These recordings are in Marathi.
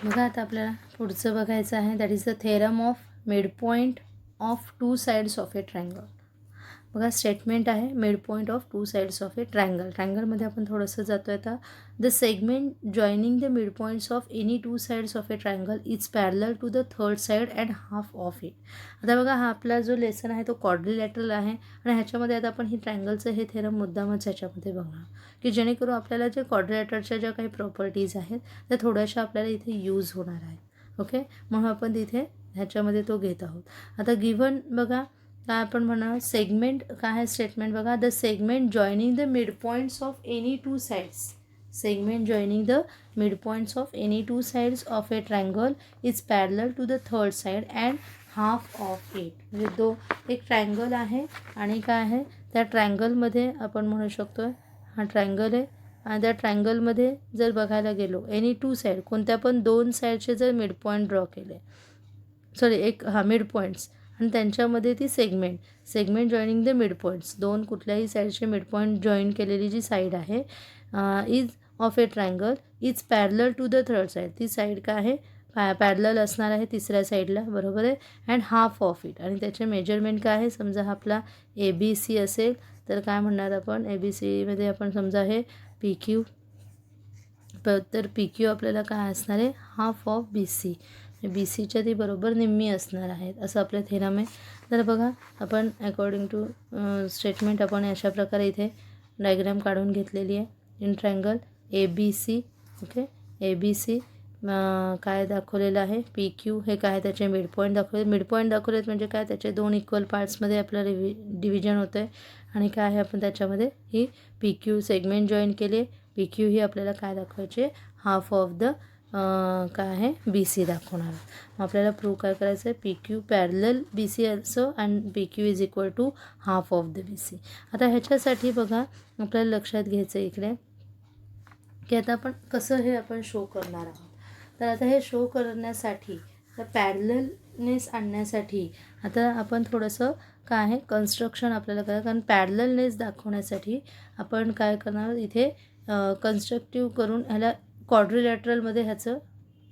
बघा आता आपल्याला पुढचं बघायचं आहे, that is the theorem of midpoint of two sides of a triangle. बघा स्टेटमेंट आहे midpoint of two sides of a triangle. ट्रायंगलमध्ये आपण थोडंसं जातो आहे आता. The segment joining the midpoints of any two sides of a triangle is parallel to the third side and half of it. आता बघा हा आपला जो लेसन आहे तो क्वाड्रिलॅटरल आहे आणि ह्याच्यामध्ये आता आपण ही ट्रायंगलचं हे थेरम मुद्दामच ह्याच्यामध्ये बघणार की जेणेकरून आपल्याला जे क्वाड्रिलॅटरच्या ज्या काही प्रॉपर्टीज आहेत त्या थोड्याशा आपल्याला इथे यूज होणार आहेत. ओके, म्हणून आपण तिथे ह्याच्यामध्ये तो घेत आहोत. आता गिव्हन बघा काय आपण म्हणा सेगमेंट काय आहे स्टेटमेंट बघा. The segment joining the midpoints of any two sides. Segment joining the midpoints of any two sides of a triangle is parallel to the third side and half of it. म्हणजे एक ट्रायंगल आहे आणि काय आहे त्या ट्रायंगलमध्ये आपण म्हणू शकतो हा ट्रायंगल आहे आणि त्या ट्रायंगलमध्ये जर बघायला गेलो एनी टू साईड कोणत्या पण दोन साईडचे जर मिडपॉईंट ड्रॉ केले, सॉरी मिड पॉईंट्स आणि त्यांच्यामध्ये ती segment joining the mid points, दोन कुठल्याही साईडचे मिड पॉईंट जॉईन केलेली जी साईड आहे is of a triangle is parallel to the third side. ती साईड काय आहे पॅरलल असणार आहे तिसऱ्या साईडला, बरोबर आहे. अँड हाफ ऑफ इट आणि त्याचे मेजरमेंट काय आहे, समजा हा आपला ABC असेल तर काय म्हणणार आपण ABCमध्ये आपण समजा हे PQ, तर PQ आपल्याला काय असणार आहे हाफ ऑफ BC. BCच्या ती बरोबर निम्मी असणार आहेत असं आपलं थेरम आहे. तर बघा आपण अकॉर्डिंग टू स्टेटमेंट आपण अशा प्रकारे इथे डायग्राम काढून घेतलेली आहे. In triangle ABC. Okay, ABC काय दाखवलेलं आहे PQ हे काय त्याचे मिडपॉईंट दाखवलेत म्हणजे काय त्याचे दोन इक्वल पार्ट्समध्ये आपलं डिव्हिजन होतं आहे आणि काय आहे आपण त्याच्यामध्ये ही PQ सेगमेंट जॉईन केली आहे. PQ ही आपल्याला काय दाखवायचे हाफ ऑफ द काय आहे BC दाखवणार. मग आपल्याला प्रूव्ह काय करायचं आहे PQ पॅरलल BC असो and PQ is equal to half of the BC. आता ह्याच्यासाठी बघा आपल्याला लक्षात घ्यायचं इकडे की आता आपण कसं हे आपण शो करणार आहोत. तर आता हे शो करण्यासाठी तर पॅरललनेस आणण्यासाठी आता आपण थोडंसं काय आहे कन्स्ट्रक्शन आपल्याला करायचं, कारण पॅरललनेस दाखवण्यासाठी आपण काय करणार इथे कन्स्ट्रक्टिव्ह करून ह्याला क्वाड्रिलॅटरलमध्ये ह्याचं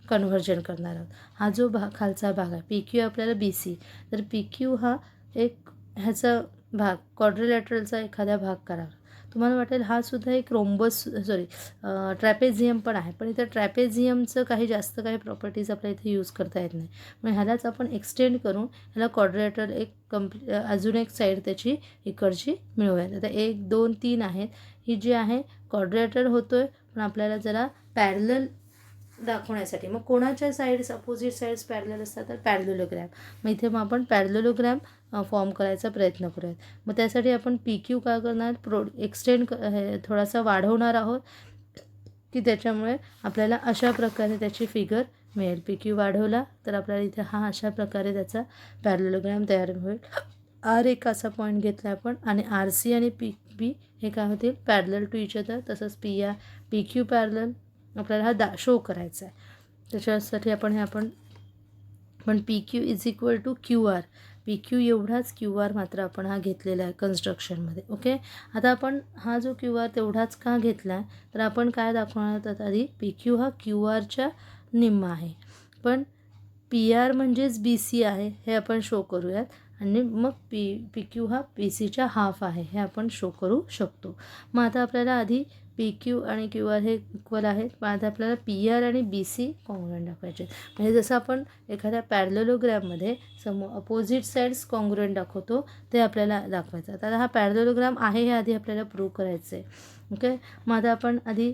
कन्व्हर्जन करणार आहोत. हा जो खालचा भाग आहे PQ आपल्याला BC, तर PQ हा एक ह्याचा भाग क्वाड्रिलॅटरलचा एखादा भाग करावा. तुम्हाला वाटेल हा सुद्धा एक ट्रॅपेझियम पण आहे, पण इथं ट्रॅपेझियमचं काही प्रॉपर्टीज आपल्याला इथे यूज करता येत नाही. मग ह्यालाच आपण एक्सटेंड करून ह्याला क्वाड्रिलॅटरल एक अजून एक साईड त्याची इकडची मिळवूयात. आता 1 2 3 आहेत, ही जी आहे क्वाड्रिलॅटरल होतो आहे पण आपल्याला जरा पॅरलल दाखवण्यासाठी मग कोणाच्या साईड्स अपोजिट साईड्स पॅरलल असतात तर पॅरलोलोग्रॅम. मग इथे मग आपण पॅरलोलोग्रॅम फॉर्म करायचा प्रयत्न करूयात. मग त्यासाठी आपण PQ काय करणार एक्सटेंड थोडासा वाढवणार आहोत की त्याच्यामुळे आपल्याला अशा प्रकारे त्याची फिगर मिळेल. PQ वाढवला तर आपल्याला इथे हा अशा प्रकारे त्याचा पॅरलोलोग्रॅम तयार होईल. R एक असा पॉईंट घेतला आपण आणि RC आणि PB हे काय होतील पॅरलल टू इच अदर. तसंच PQ पॅरलल आपल्याला हा शो करायचा आहे. त्याच्यासाठी आपण PQ is equal to QR. PQ एवढाच QR मात्र आपण हा घेतलेला आहे कन्स्ट्रक्शनमध्ये. ओके, आता आपण हा जो QR तेवढाच का घेतला आहे तर आपण काय दाखवणार आहोत आधी PQ हा QRच्या निम्मा आहे, पण PR म्हणजेच BC आहे हे आपण शो करूयात आणि मग PQ हा BCच्या हाफ आहे हे आपण शो करू शकतो. मग आता आपल्याला आधी PQ आणि QR हे इक्वल आहेत, पण आता आपल्याला PR आणि BC कॉन्ग्रुएंट दाखवायचे. म्हणजे जसं आपण एखाद्या पॅरलोलोग्रॅममध्ये अपोजिट साईड्स कॉन्ग्रुएंट दाखवतो ते आपल्याला दाखवायचं. आता हा पॅरलोलोग्रॅम आहे हे आधी आपल्याला प्रूव्ह करायचं आहे. ओके, मग आता आपण आधी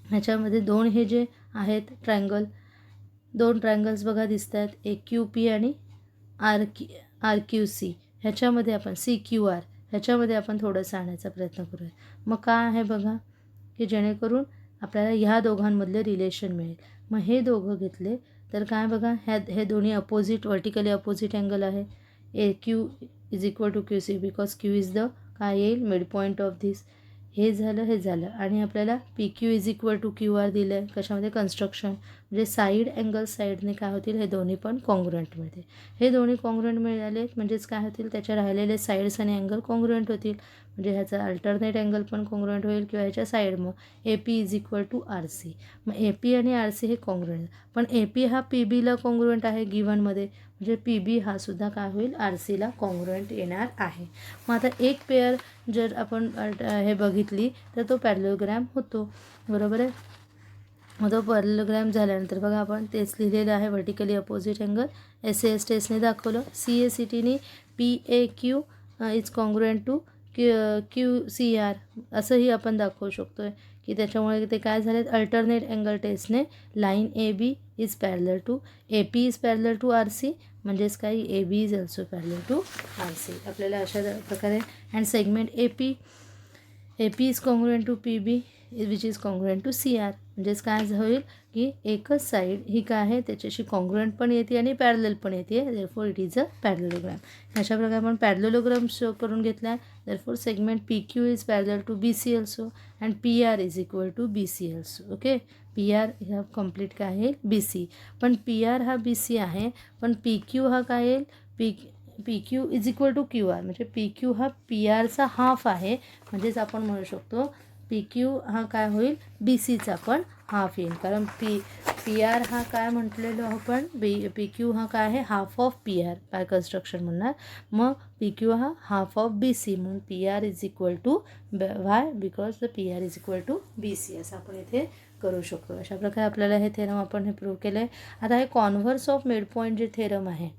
ह्याच्यामध्ये दोन हे जे आहेत दोन ट्रायंगल्स बघा दिसत आहेत, AQP आणि RQC. ह्याच्यामध्ये आपण CQR ह्याच्यामध्ये आपण थोडंसं आणण्याचा प्रयत्न करूया. मग काय आहे बघा की जेणेकरून आपल्याला ह्या दोघांमधले रिलेशन मिळेल. मग हे दोघं घेतले तर काय बघा हे दोन्ही वर्टिकली अपोजिट अँगल आहे. AQ is equal to QC because Q is the काय येईल मिड पॉईंट ऑफ धिस. हे झालं आणि आपल्याला PQ is equal to QR दिलं आहे कशामध्ये कन्स्ट्रक्शन, म्हणजे साईड अँगल साईडने काय होतील हे दोन्ही पण कॉन्ग्रुएंट मिळते. हे दोन्ही कॉन्ग्रुएंट मिळाले म्हणजेच काय होतील त्याच्या राहिलेले साईड्स आणि अँगल कॉन्ग्रुएंट होतील. म्हणजे ह्याचा अल्टरनेट अँगल पण कॉन्ग्रुएंट होईल किंवा ह्याच्या साईड. मग A P is equal to R C. मग ए पी आणि आर सी हे कॉन्ग्रुएंट, पण ए पी हा पी बीला कॉन्ग्रुएंट आहे गिव्हनमध्ये, म्हणजे पी बी हा सुद्धा काय होईल आर सीला कॉन्ग्रुएंट येणार आहे. मग आता एक पेअर जर आपण हे बघितली तर तो पॅरलोग्रॅम होतो, बरोबर आहे. मग तो पॅरलोग्रॅम झाल्यानंतर बघा आपण तेच लिहिलेलं आहे, vertically opposite angle. S S टेस्टने दाखवलं. सी ए सी टीने P A Q is congruent to Q C R असंही आपण दाखवू शकतो आहे की त्याच्यामुळे ते काय झाले, अल्टरनेट अँगल टेस्टने line A B is parallel to A P is parallel to R C, म्हणजेच काय A B is also parallel to R C. आपल्याला अशा प्रकारे and segment A P is congruent to P B which is congruent to C R, म्हणजेच काय होईल की एकच साईड ही काय आहे त्याच्याशी कॉन्ग्रुएंट पण येते आणि पॅरलल पण येते, therefore it is a parallelogram. अशा प्रकारे आपण पॅरलोग्राम शो करून घेतला आहे. Therefore segment P Q is parallel to B C also and P R is equal to B C also. Okay, P R ह्या कम्प्लीट काय आहे बी सी, पण पी आर हा बी सी आहे, पण पी क्यू हा काय येईल P Q is equal to Q R, म्हणजे पी क्यू हा पी आरचा हाफ आहे, म्हणजेच आपण म्हणू शकतो पी क्यू हा काय होईल बी सीचा पण हाफ येईल, कारण पी आर हा काय म्हटलेलो आपण पी क्यू हा काय आहे half of P R by construction म्हणणार. मग पी क्यू हा हाफ ऑफ बी सी, म्हणून P R is equal to Y because the P R is equal to B C असं आपण इथे करू शकतो. अशा प्रकारे आपल्याला हे थेरम आपण हे प्रूव्ह केलं आहे. आता हे कॉन्व्हर्स ऑफ मिड पॉईंट जे थेरम आहे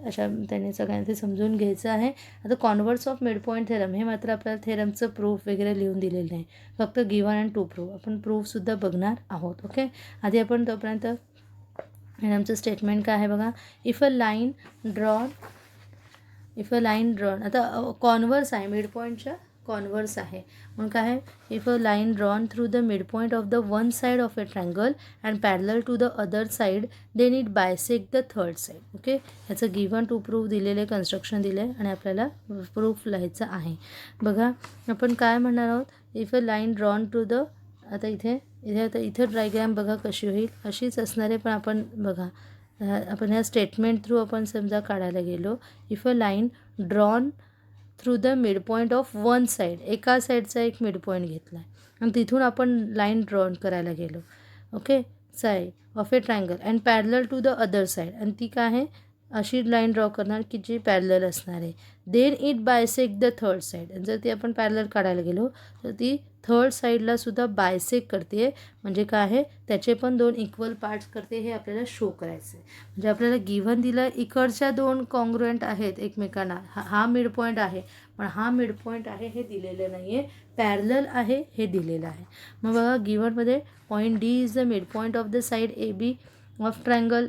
अशा त्यांनी सगळ्यांना ते समजून घ्यायचं आहे. आता converse of mid point theorem हे मात्र आपल्याला थेरमचं प्रूफ वगैरे लिहून दिलेलं नाही, फक्त गिव्हन अँड टू प्रूफ आपण प्रूफसुद्धा बघणार आहोत. ओके, आधी आपण तोपर्यंत थेरमचं स्टेटमेंट काय आहे बघा. इफ अ लाईन ड्रॉन आता कॉन्व्हर्स आहे मिड पॉईंटच्या कॉन्व्हर्स आहे म्हणून काय आहे if a line drawn through the mid point of the one side of a triangle and parallel to the other side then it bisect the third side. Okay, ह्याचं गिव्हन टू प्रूफ दिलेले कन्स्ट्रक्शन दिले आणि आपल्याला प्रूफ लिहायचं आहे. बघा आपण काय म्हणणार आहोत if a line drawn to the आता इथे डायग्राम बघा कशी होईल अशीच असणार आहे, पण आपण बघा आपण ह्या स्टेटमेंट थ्रू आपण समजा काढायला गेलो. If a line drawn through the mid point of one side, एका साईडचा एक मिड पॉईंट घेतला आहे आणि तिथून आपण लाईन ड्रॉन करायला गेलो. Okay, side of a triangle and parallel to the other side, आणि ती काय आहे अशी लाईन ड्रॉ करणार की जी पॅरलल असणार आहे. Then it bisect the third side, आणि जर ती आपण पॅरलल काढायला गेलो तर ती थर्ड साईडला सुद्धा बायसेक्ट करते, म्हणजे काय आहे त्याचे पण दोन इक्वल पार्ट्स करते, हे आपल्याला शो करायचं आहे. म्हणजे आपल्याला गिव्हन दिलं इकडच्या दोन कॉन्ग्रुएंट आहेत एकमेकांना, हा मिड पॉईंट आहे पण हा मिड पॉईंट आहे हे दिलेलं नाही आहे, पॅरलल आहे हे दिलेलं आहे. मग बघा गिव्हनमध्ये point D is the mid point of the side A B of triangle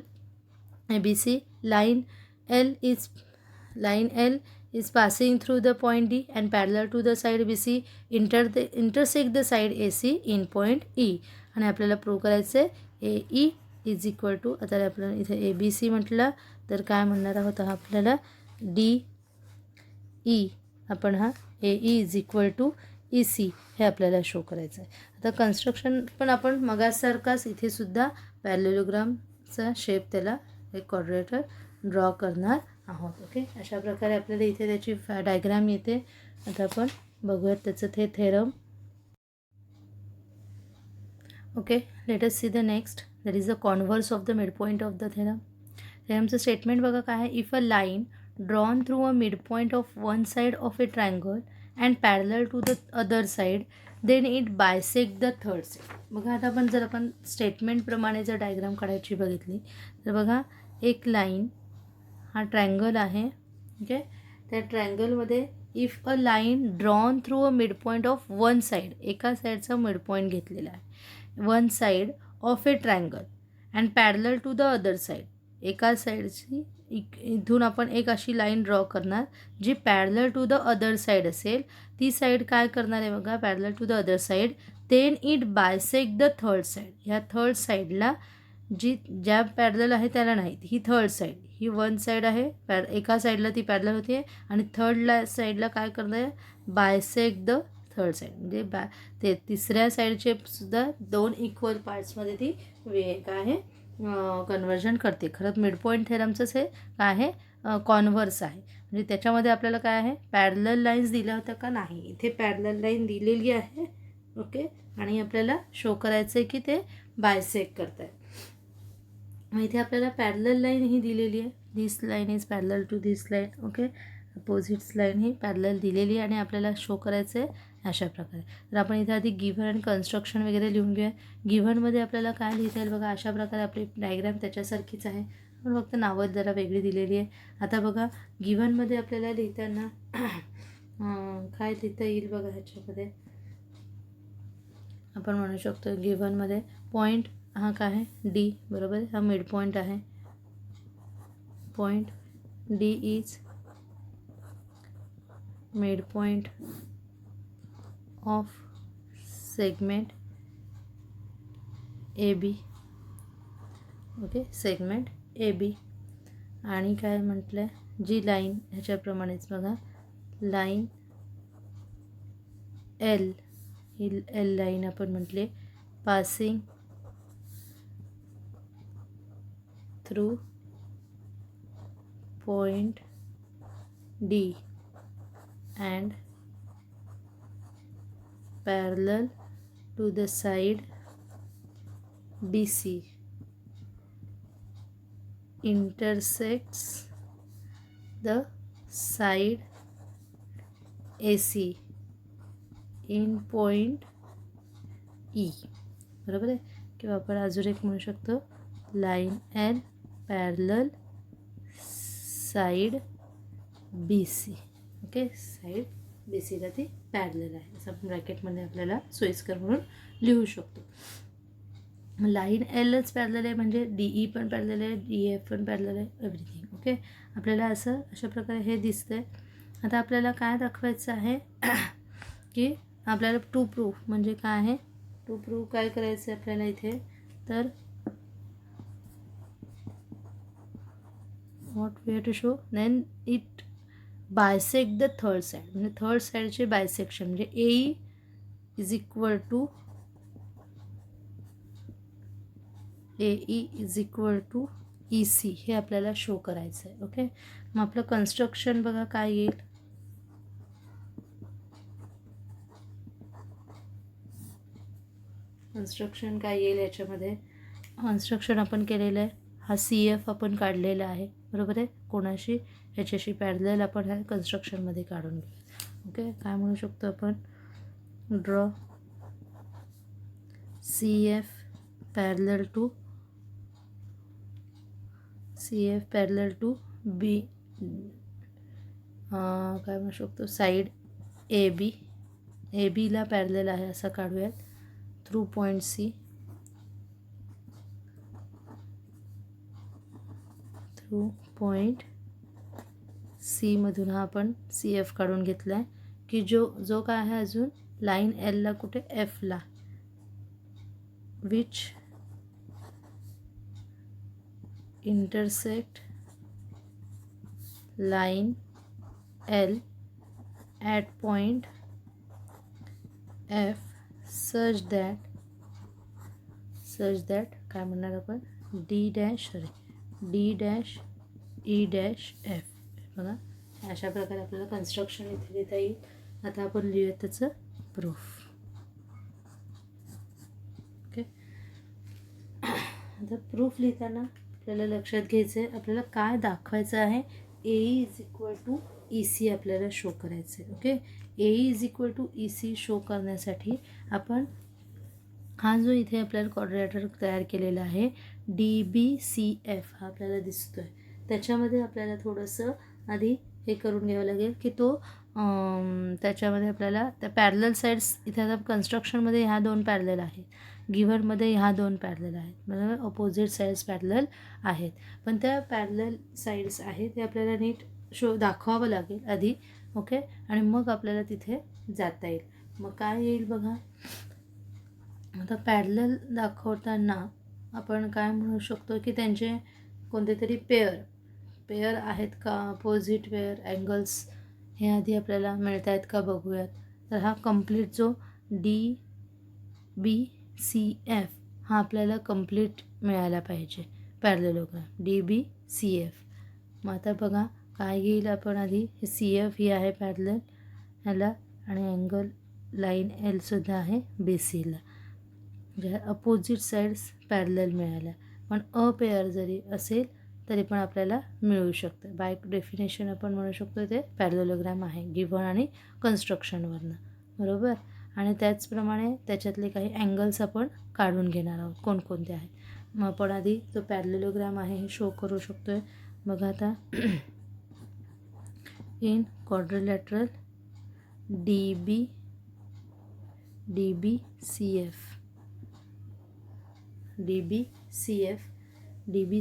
ABC. Line L is passing through the point D and parallel to the side BC intersect the side AC in point E. आणि आपल्याला प्रूव्ह करायचं आहे AE इज इक्वल टू, आता आपल्याला इथे ABC म्हटलं तर काय म्हणणार आहोत आपल्याला DE, आपण हा AE is equal to EC हे आपल्याला शो करायचं आहे. आता कन्स्ट्रक्शन पण आपण मगासारखाच इथे सुद्धा पॅरलेलोग्रामचा शेप त्याला एक क्वाड्रेटर ड्रॉ करणार आहोत. ओके, अशा प्रकारे आपल्याला इथे त्याची डायग्राम येते. आता आपण बघूयात त्याचं ते theorem. Okay, let us see the next, that is the converse of the mid point of the theorem. थेरमचं स्टेटमेंट बघा काय आहे. If a line drawn through a mid point of one side of a triangle and parallel to the other side then it bisect the third side. बघा आता आपण जर आपण स्टेटमेंटप्रमाणे जर डायग्राम काढायची बघितली तर बघा एक लाईन हा ट्रायंगल आहे. ओके, त्या ट्रायंगलमध्ये if a line drawn through a mid point of one side, एका साईडचा मिड पॉईंट घेतलेला आहे one side of a triangle and parallel to the other side, एका साईडची इथून आपण एक अशी लाईन ड्रॉ करणार जी parallel to the other side असेल. ती साईड काय करणार आहे बघा parallel to the other side, then it bisect the third side. ह्या थर्ड साईडला ज्या पॅरलल आहे त्याला नाही, ही थर्ड साईड, ही वन साईड आहे एका साईडला ती पॅरलल होती आहे आणि थर्डला साईडला काय करणार आहे बायसेक्ट द थर्ड साईड, म्हणजे ते तिसऱ्या साईडचे सुद्धा दोन इक्वल पार्ट्समध्ये ती काय आहे कन्वर्जन करते. खरं मिड पॉईंट थेरमचंच हे काय आहे कॉन्व्हर्स आहे, म्हणजे त्याच्यामध्ये आपल्याला काय आहे, पॅरलल लाईन्स दिल्या होत्या का नाही. इथे पॅरलल लाईन दिलेली आहे. ओके, आणि आपल्याला शो करायचं आहे की ते बायसेक्ट करत आहे. मग इथे आपल्याला पॅरलल लाईन ही दिलेली आहे. This line is parallel to this line. Okay, opposites line ही पॅरलल दिलेली आहे आणि आपल्याला शो करायचं आहे अशा प्रकारे. तर आपण इथे आधी गिव्हन आणि कन्स्ट्रक्शन वगैरे लिहून घेऊया. गिव्हनमध्ये आपल्याला काय लिहिता येईल बघा, अशा प्रकारे आपली डायग्राम त्याच्यासारखीच आहे, पण फक्त नावं जरा वेगळी दिलेली आहे. आता बघा, गिव्हनमध्ये आपल्याला लिहिताना काय लिहिता येईल बघा, ह्याच्यामध्ये आपण म्हणू शकतो गिव्हनमध्ये पॉईंट हा काय आहे, डी, बरोबर, हा मिड पॉईंट आहे. Point D is mid point of segment A B. Okay, segment A B. आणि काय म्हटलं आहे, जी लाईन ह्याच्याप्रमाणेच बघा, लाईन एल, ही एल लाईन आपण म्हटले passing through point D and parallel to the side BC intersects the side AC in point E. बरोबर आहे. किंवा आपण अजून एक म्हणू शकतो, line L parallel side B C. Okay, side B सीला ती पॅरलल आहे, असं आपण ब्रॅकेटमध्ये आपल्याला सोयीस्कर म्हणून लिहू शकतो. लाईन एलच पॅरलल आहे म्हणजे डी ई पण पॅरलल आहे, डी एफ पण पॅरलल आहे, एव्हरीथिंग. ओके, आपल्याला असं अशा प्रकारे हे दिसतं आहे. आता आपल्याला काय दाखवायचं आहे की आपल्याला टू प्रूफ म्हणजे काय आहे, टू प्रूफ काय करायचं आहे आपल्याला इथे, तर what we have to show, then it bisect the third side, म्हणजे थर्ड साईडचे बायसेक्शन म्हणजे A is equal to E C, हे आपल्याला शो करायचं आहे. ओके, मग आपलं कन्स्ट्रक्शन बघा काय येईल, कन्स्ट्रक्शन काय येईल याच्यामध्ये, कन्स्ट्रक्शन आपण केलेलं आहे, हा सी एफ आपण काढलेला आहे, बरोबर आहे, कोणाशी, ह्याच्याशी पॅरलल आपण ह्या कन्स्ट्रक्शनमध्ये काढून घेऊ. ओके, काय म्हणू शकतो आपण, draw C F parallel to B, काय म्हणू शकतो, साईड ए बीला पॅरलल आहे असं काढूयात, through point C, through point C मधून हा आपण सी एफ काढून घेतला आहे की जो काय आहे अजून लाईन एलला कुठे, एफला, which intersect line L at point F such that काय म्हणणार आपण, D dash E dash F. बघा, अशा प्रकारे आपल्याला कन्स्ट्रक्शन इथे लिहिता येईल. आता आपण लिहूया त्याचं प्रूफ. ओके, आता प्रूफ लिहिताना आपल्याला लक्षात घ्यायचं आहे, आपल्याला काय दाखवायचं आहे, A is equal to E C आपल्याला शो करायचं आहे. Okay, A is equal to E C show करण्यासाठी आपण हा जो इथे आपल्याला क्वाड्रॅटर तयार केलेला आहे डी बी सी एफ हा आपल्याला दिसतो आहे, त्याच्यामध्ये आपल्याला थोडंसं आधी हे करून घ्यावं लागेल की तो त्याच्यामध्ये आपल्याला त्या पॅरलल साईड्स इथे आता कन्स्ट्रक्शनमध्ये ह्या दोन पॅरलल आहेत, गिव्हनमध्ये ह्या दोन पॅरलल आहेत, बरोबर, अपोजिट साईड्स पॅरलल आहेत, पण त्या पॅरलल साईड्स आहेत ते आपल्याला नीट दाखवावं लागेल आधी. ओके, आणि मग आपल्याला तिथे जाता येईल. मग काय येईल बघा, आता पॅरलल दाखवताना आपण काय म्हणू शकतो की त्यांचे कोणते तरी पेअर आहेत का, अपोजिट पेअर अँगल्स हे आधी आपल्याला मिळत आहेत का बघूयात. तर हा कंप्लीट जो डी बी सी एफ हा आपल्याला कंप्लीट मिळायला पाहिजे, parallelogram D B C F. मग आता बघा काय घेईल आपण आधी, हे सी एफ ही आहे पॅरलल ह्याला आणि अँगल लाईन एलसुद्धा आहे बी सीला, म्हणजे अपोजिट साईड्स पॅरलल मिळाल्या. पण अपेअर जरी असेल तरी पण आपल्याला मिळू शकतं. बाय डेफिनेशन आपण म्हणू शकतो ते पॅरलेलोग्राम आहे गिव्हन आणि कन्स्ट्रक्शनवरनं, बरोबर. आणि त्याचप्रमाणे त्याच्यातले काही अँगल्स आपण काढून घेणार आहोत कोणकोणते आहेत. मग आपण आधी जो पॅरलेलोग्राम आहे हे शो करू शकतो आहे. बघा आता in quadrilateral D B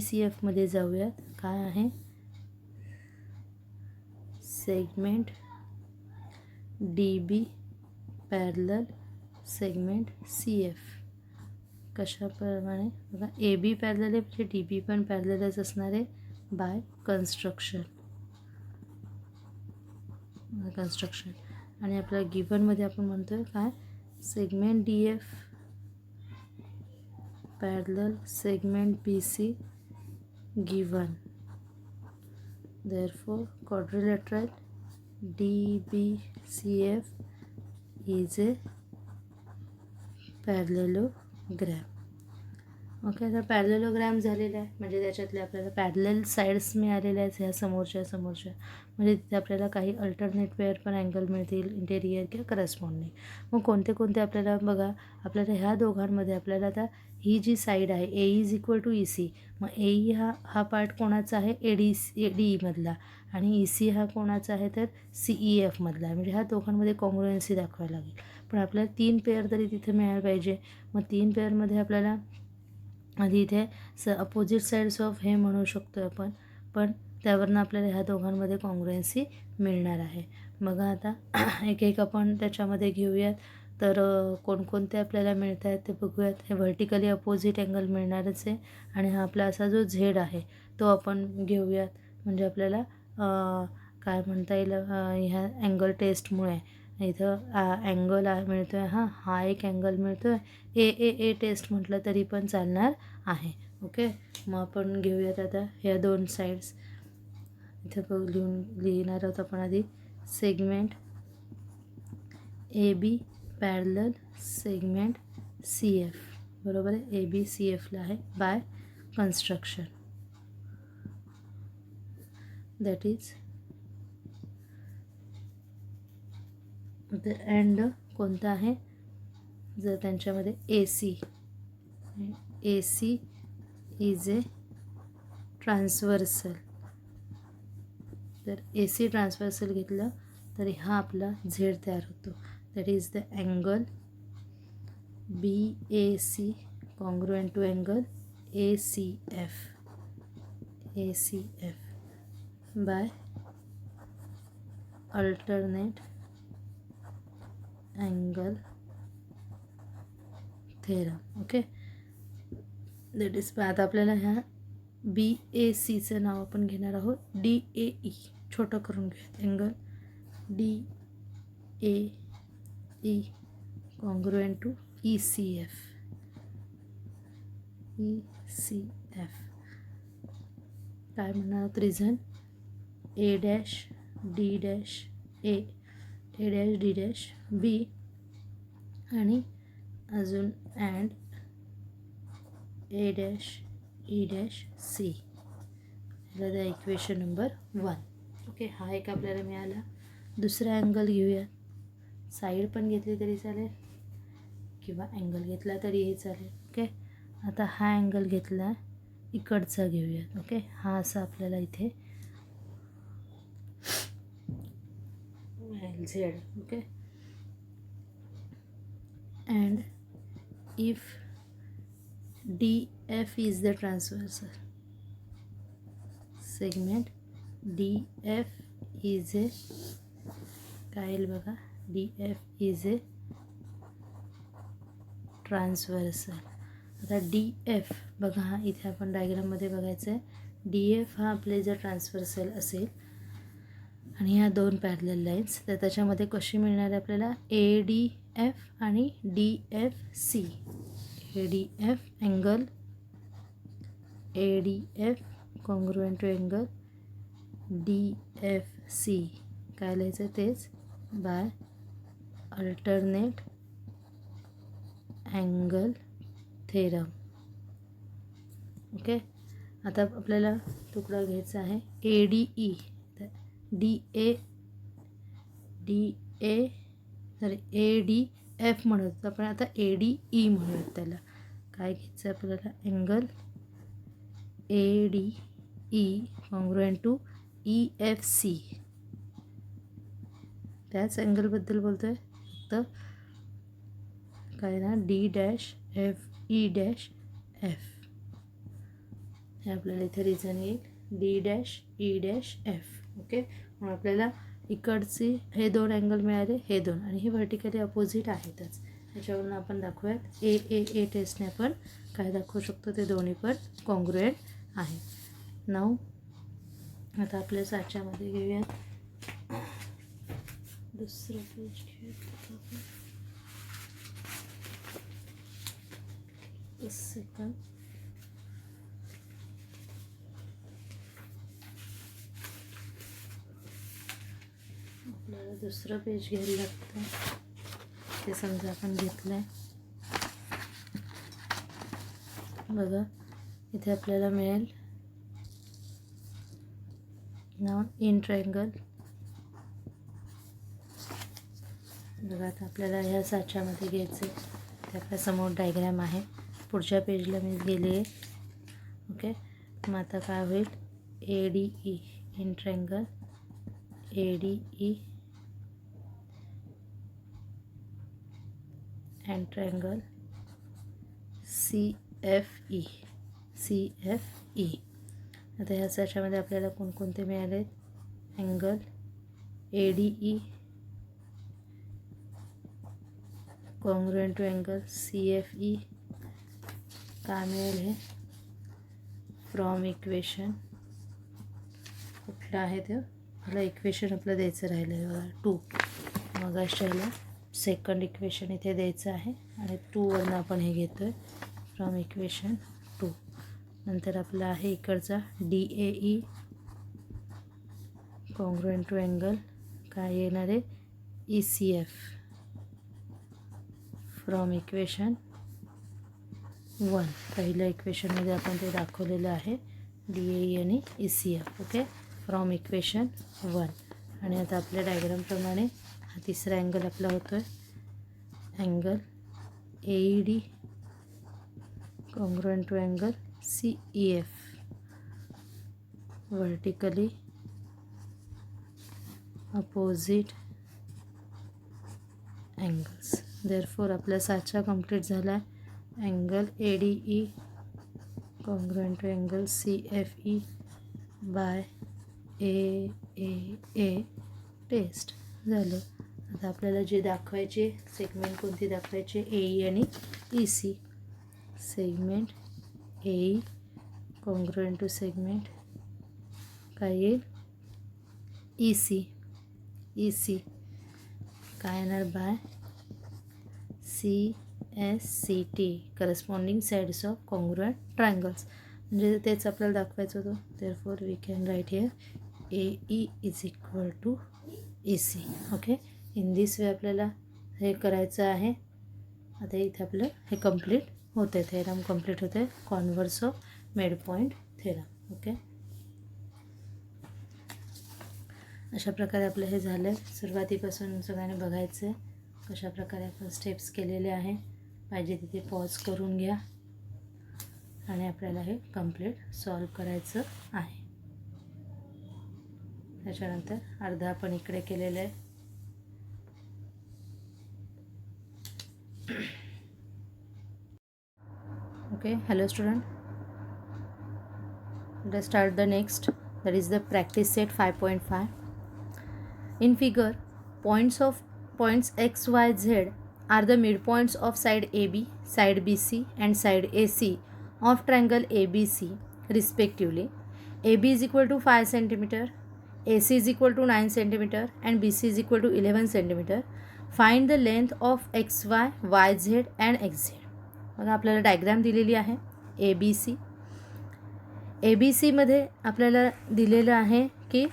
C एफमध्ये जाऊयात. काय आहे, segment D B parallel segment C F. कशाप्रमाणे बघा, ए बी पॅरलल आहे म्हणजे डी बी पण पॅरललच असणार आहे बाय कन्स्ट्रक्शन. आणि आपल्या गिव्हनमध्ये आपण म्हणतो आहे काय, segment D F parallel segment B C given. Therefore quadrilateral DBCF is a parallelogram. Okay, आता पॅरलेलोग्राम झालेला आहे म्हणजे त्याच्यातले आपल्याला पॅरलेल साईड्स मिळालेल्या आहेत ह्या समोरच्या म्हणजे तिथे आपल्याला काही अल्टरनेट पेअर पण अँगल मिळतील, इंटेरियर किंवा करस्पॉन्डिंग. मग कोणते कोणते आपल्याला बघा, आपल्याला ह्या दोघांमध्ये आपल्याला आता ही जी साईड आहे A is equal to E C, मग ए ई हा पार्ट कोणाचा आहे, ए डी ईमधला, आणि ई सी हा कोणाचा आहे तर सी ई एफमधला आहे. म्हणजे ह्या दोघांमध्ये कॉन्ग्रुएन्सी दाखवायला लागेल. पण आपल्याला 3 पेअर तरी तिथे मिळायला पाहिजे. मग 3 पेअरमध्ये आपल्याला आधी इथे अपोजिट साईड्स ऑफ हे म्हणू शकतो आपण, पण त्यावरनं आपल्याला ह्या दोघांमध्ये कॉन्ग्रुएन्सी मिळणार आहे. बघा आता एक एक आपण त्याच्यामध्ये घेऊयात. तर कोणकोणते आपल्याला मिळत आहेत ते बघूयात. हे व्हर्टिकली अपोजिट अँगल मिळणारच आहे आणि हा आपला असा जो झेड आहे तो आपण घेऊयात. म्हणजे आपल्याला काय म्हणता येईल, ह्या अँगल टेस्टमुळे इथं अँगल मिळतो आहे, हा एक अँगल मिळतो आहे. ए टेस्ट म्हटलं तरी पण चालणार आहे. ओके, मग आपण घेऊयात आता ह्या 2 साईड्स. इथं लिहिणार आहोत आपण आधी, segment A B parallel segment C F, बरोबर आहे. ए बी सी एफला आहे by construction, that is and कोणता आहे, जर त्यांच्यामध्ये A C is a transversal, तर ए सी ट्रान्सव्हर्सल घेतलं तरी हा आपला झेड तयार होतो. That is the angle B A C congruent to angle A C F by alternate angle theorem. Okay, that is. आता आपल्याला ह्या बी ए सीचं नाव आपण घेणार आहोत डी ए ई, छोटं करून घेऊयात. Angle D A E congruent to E C F काय म्हणणार आहोत, reason A dash D dash B आणि अजून and A dash E dash C. ह्याला इक्वेशन नंबर 1. ओके, हा एक आपल्याला मिळाला. दुसरा अँगल घेऊया. साईड पण घेतली तरी चालेल किंवा अँगल घेतला तरीही चालेल. ओके, आता हा अँगल घेतला, इकडचा घेऊयात. ओके, हा असा आपल्याला इथे Z. Okay, and if D F is the transversal segment, D F is a काय येईल बघा, D F is a transversal. आता डी एफ बघा, हा इथे आपण डायग्राममध्ये बघायचं आहे. डी एफ हा आपले जर ट्रान्सव्हर्सल असेल आणि ह्या 2 पॅरलल लाईन्स, तर त्याच्यामध्ये कशी मिळणार आहे आपल्याला, ए डी एफ आणि D F C. A D F angle A D F congruent to angle DFC काय लिहायचं तेच by alternate angle theorem. Okay. आता आपल्याला तुकडा घ्यायचा आहे ADE. ADF म्हणत आपण आता ADE म्हणूयात त्याला. काय घ्यायचं आपल्याला angle ADE congruent to EFC. त्याच अँगलबद्दल बोलतो आहे फक्त काय ना D-FE-F हे आपल्याला इथे रिझन येईल D-E-F. ओके. मग आपल्याला इकडचे हे दोन अँगल मिळाले, हे दोन, आणि हे व्हर्टिकली अपोजिट आहेतच. ह्याच्यावरून आपण दाखवूयात ए टेस्टने आपण काय दाखवू शकतो ते दोन्ही पण कॉन्ग्रुएंट आहे. नाऊ आता आपल्या साच्यामध्ये घेऊयात दुसरं पेज घेऊयात आपण. सेकंड आपल्याला दुसरं पेज घ्यायला लागतं. ते समजा आपण घेतलं आहे बघा. इथे आपल्याला मिळेल नाव इन ट्रायंगल. बघा आता आपल्याला ह्या साच्यामध्ये घ्यायचे. ते आपल्यासमोर डायग्रॅम आहे. पुढच्या पेजला मी गेले आहे. ओके. मग आता काय होईल ADE in triangle ADE and triangle CFE. आता ह्या साच्यामध्ये आपल्याला कोणकोणते मिळाले angle ADE congruent to angle CFE. काय मिळेल हे फ्रॉम इक्वेशन कुठलं आहे ते मला इक्वेशन आपलं द्यायचं राहिलं आहे बघा 2. मग अशाला सेकंड इक्वेशन इथे द्यायचं आहे आणि 2वरनं आपण हे घेतो आहे फ्रॉम इक्वेशन 2. नंतर आपलं आहे इकडचा DAE कॉन्ग्रुएंट टू अँगल काय येणार आहे ECF फ्रॉम इक्वेशन 1. पहिल्या इक्वेशनमध्ये आपण ते दाखवलेलं आहे DAE आणि ECF. ओके. From equation 1. आणि आता आपल्या डायग्रामप्रमाणे हा तिसरा अँगल आपला होतो आहे angle AED congruent to angle CEF vertically opposite angles. Therefore आपला साचा कंप्लीट झाला आहे. Angle ADE congruent to angle CFE by A test झालं. आता आपल्याला जे दाखवायचे सेगमेंट कोणती दाखवायचे AE आणि EC. Segment AE congruent to segment काय येईल EC काय येणार by CSCT corresponding sides of congruent triangles. म्हणजे तेच आपल्याला दाखवायचं होतं. Therefore we can write here AE is equal to EC. Okay. In this way आपल्याला हे करायचं आहे. आता इथे आपलं हे कंप्लीट होतं आहे थेरम कंप्लीट होतं आहे converse of mid point theorem. Okay. अशा प्रकारे आपलं हे झालं आहे. सुरुवातीपासून सगळ्यांनी बघायचं आहे कशा प्रकारे आपण स्टेप्स केलेले आहे. पाहिजे तिथे पॉज करून घ्या आणि आपल्याला हे कंप्लीट सॉल्व करायचं आहे. त्याच्यानंतर अर्धा आपण इकडे केलेलं आहे. Okay. Hello student. Let's start the next that is the practice set 5.5. In figure, points X, Y, Z are the midpoints of side AB, side BC and side AC of triangle ABC respectively. AB is equal to 5 cm, AC is equal to 9 cm and BC is equal to 11 cm. Find the length of XY, YZ and XZ. बघा आपल्याला डायग्राम दिलेली आहे ABC. ABC मध्ये आपल्याला दिलेलं आहे की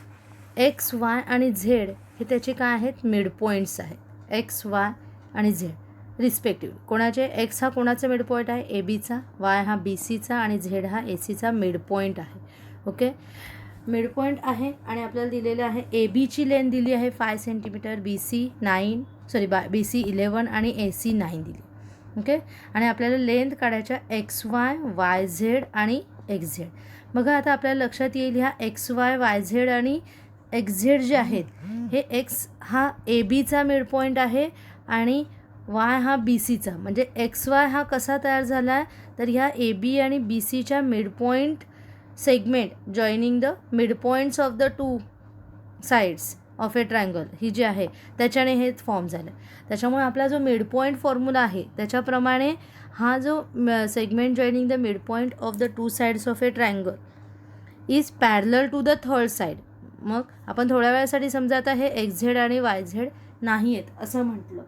एक्स वाय आणि झेड हे त्याचे काय आहेत, मिड पॉईंट्स आहेत. एक्स वाय आणि झेड रिस्पेक्टिव्ह. कोणाचे, एक्स हा कोणाचा मिड पॉईंट आहे, ए बीचा, वाय हा बी सीचा आणि झेड हा ए सीचा मिड पॉईंट आहे. ओके, मिड पॉईंट आहे आणि आपल्याला दिलेलं आहे ए बीची लेंथ दिली आहे 5 सेंटीमीटर, बी सी 11 आणि ए सी 9 दिली. ओके, आणि आपल्याला लेंथ काढायच्या एक्स वाय, वाय झेड आणि एक्स झेड. बघा आता आपल्याला लक्षात येईल ह्या एक्स वाय, वाय झेड आणि एक्स झेड जे आहेत हे एक्स हा ए बीचा मिड पॉईंट आहे आणि वाय हा बी सीचा. म्हणजे एक्स वाय हा कसा तयार झाला आहे, तर ह्या ए बी आणि बी सीच्या midpoint segment joining the mid points of the two sides of a triangle ही जी आहे त्याच्याने हे फॉर्म झालं. त्याच्यामुळे आपला जो मिड पॉईंट फॉर्म्युला आहे त्याच्याप्रमाणे हा जो segment joining the mid point of the two sides of a triangle is parallel to the third side. मग आपण थोड्या वेळासाठी समजा आता हे एक्स झेड आणि वाय झेड नाही आहेत असं म्हटलं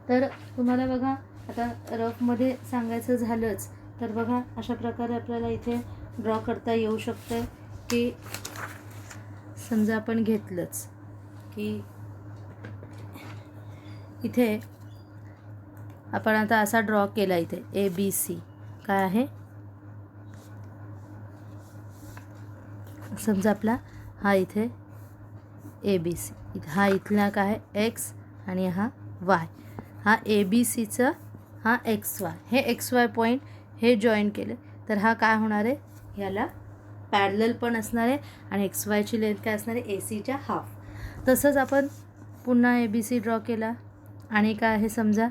तर तुम्हाला बघा आता रफमध्ये सांगायचं झालंच तर बघा अशा प्रकारे आपल्याला इथे ड्रॉ करता येऊ शकतं की समजा आपण घेतलंच की इथे आपण आता असा ड्रॉ केला इथे ए बी सी काय आहे, समजा आपला हा इथे ए बी सी, हा इथला काय आहे एक्स आणि हा वाय, हा ए बी सीचं हा एक्स वाय, हे एक्स वाय पॉईंट हे जॉईन केले तर हा काय होणार आहे, ह्याला पॅरलल पण असणार आहे आणि एक्स वायची लेंथ काय असणार आहे, ए सीच्या हाफ. तसंच आपण पुन्हा ए बी सी ड्रॉ केला आणि काय आहे समजा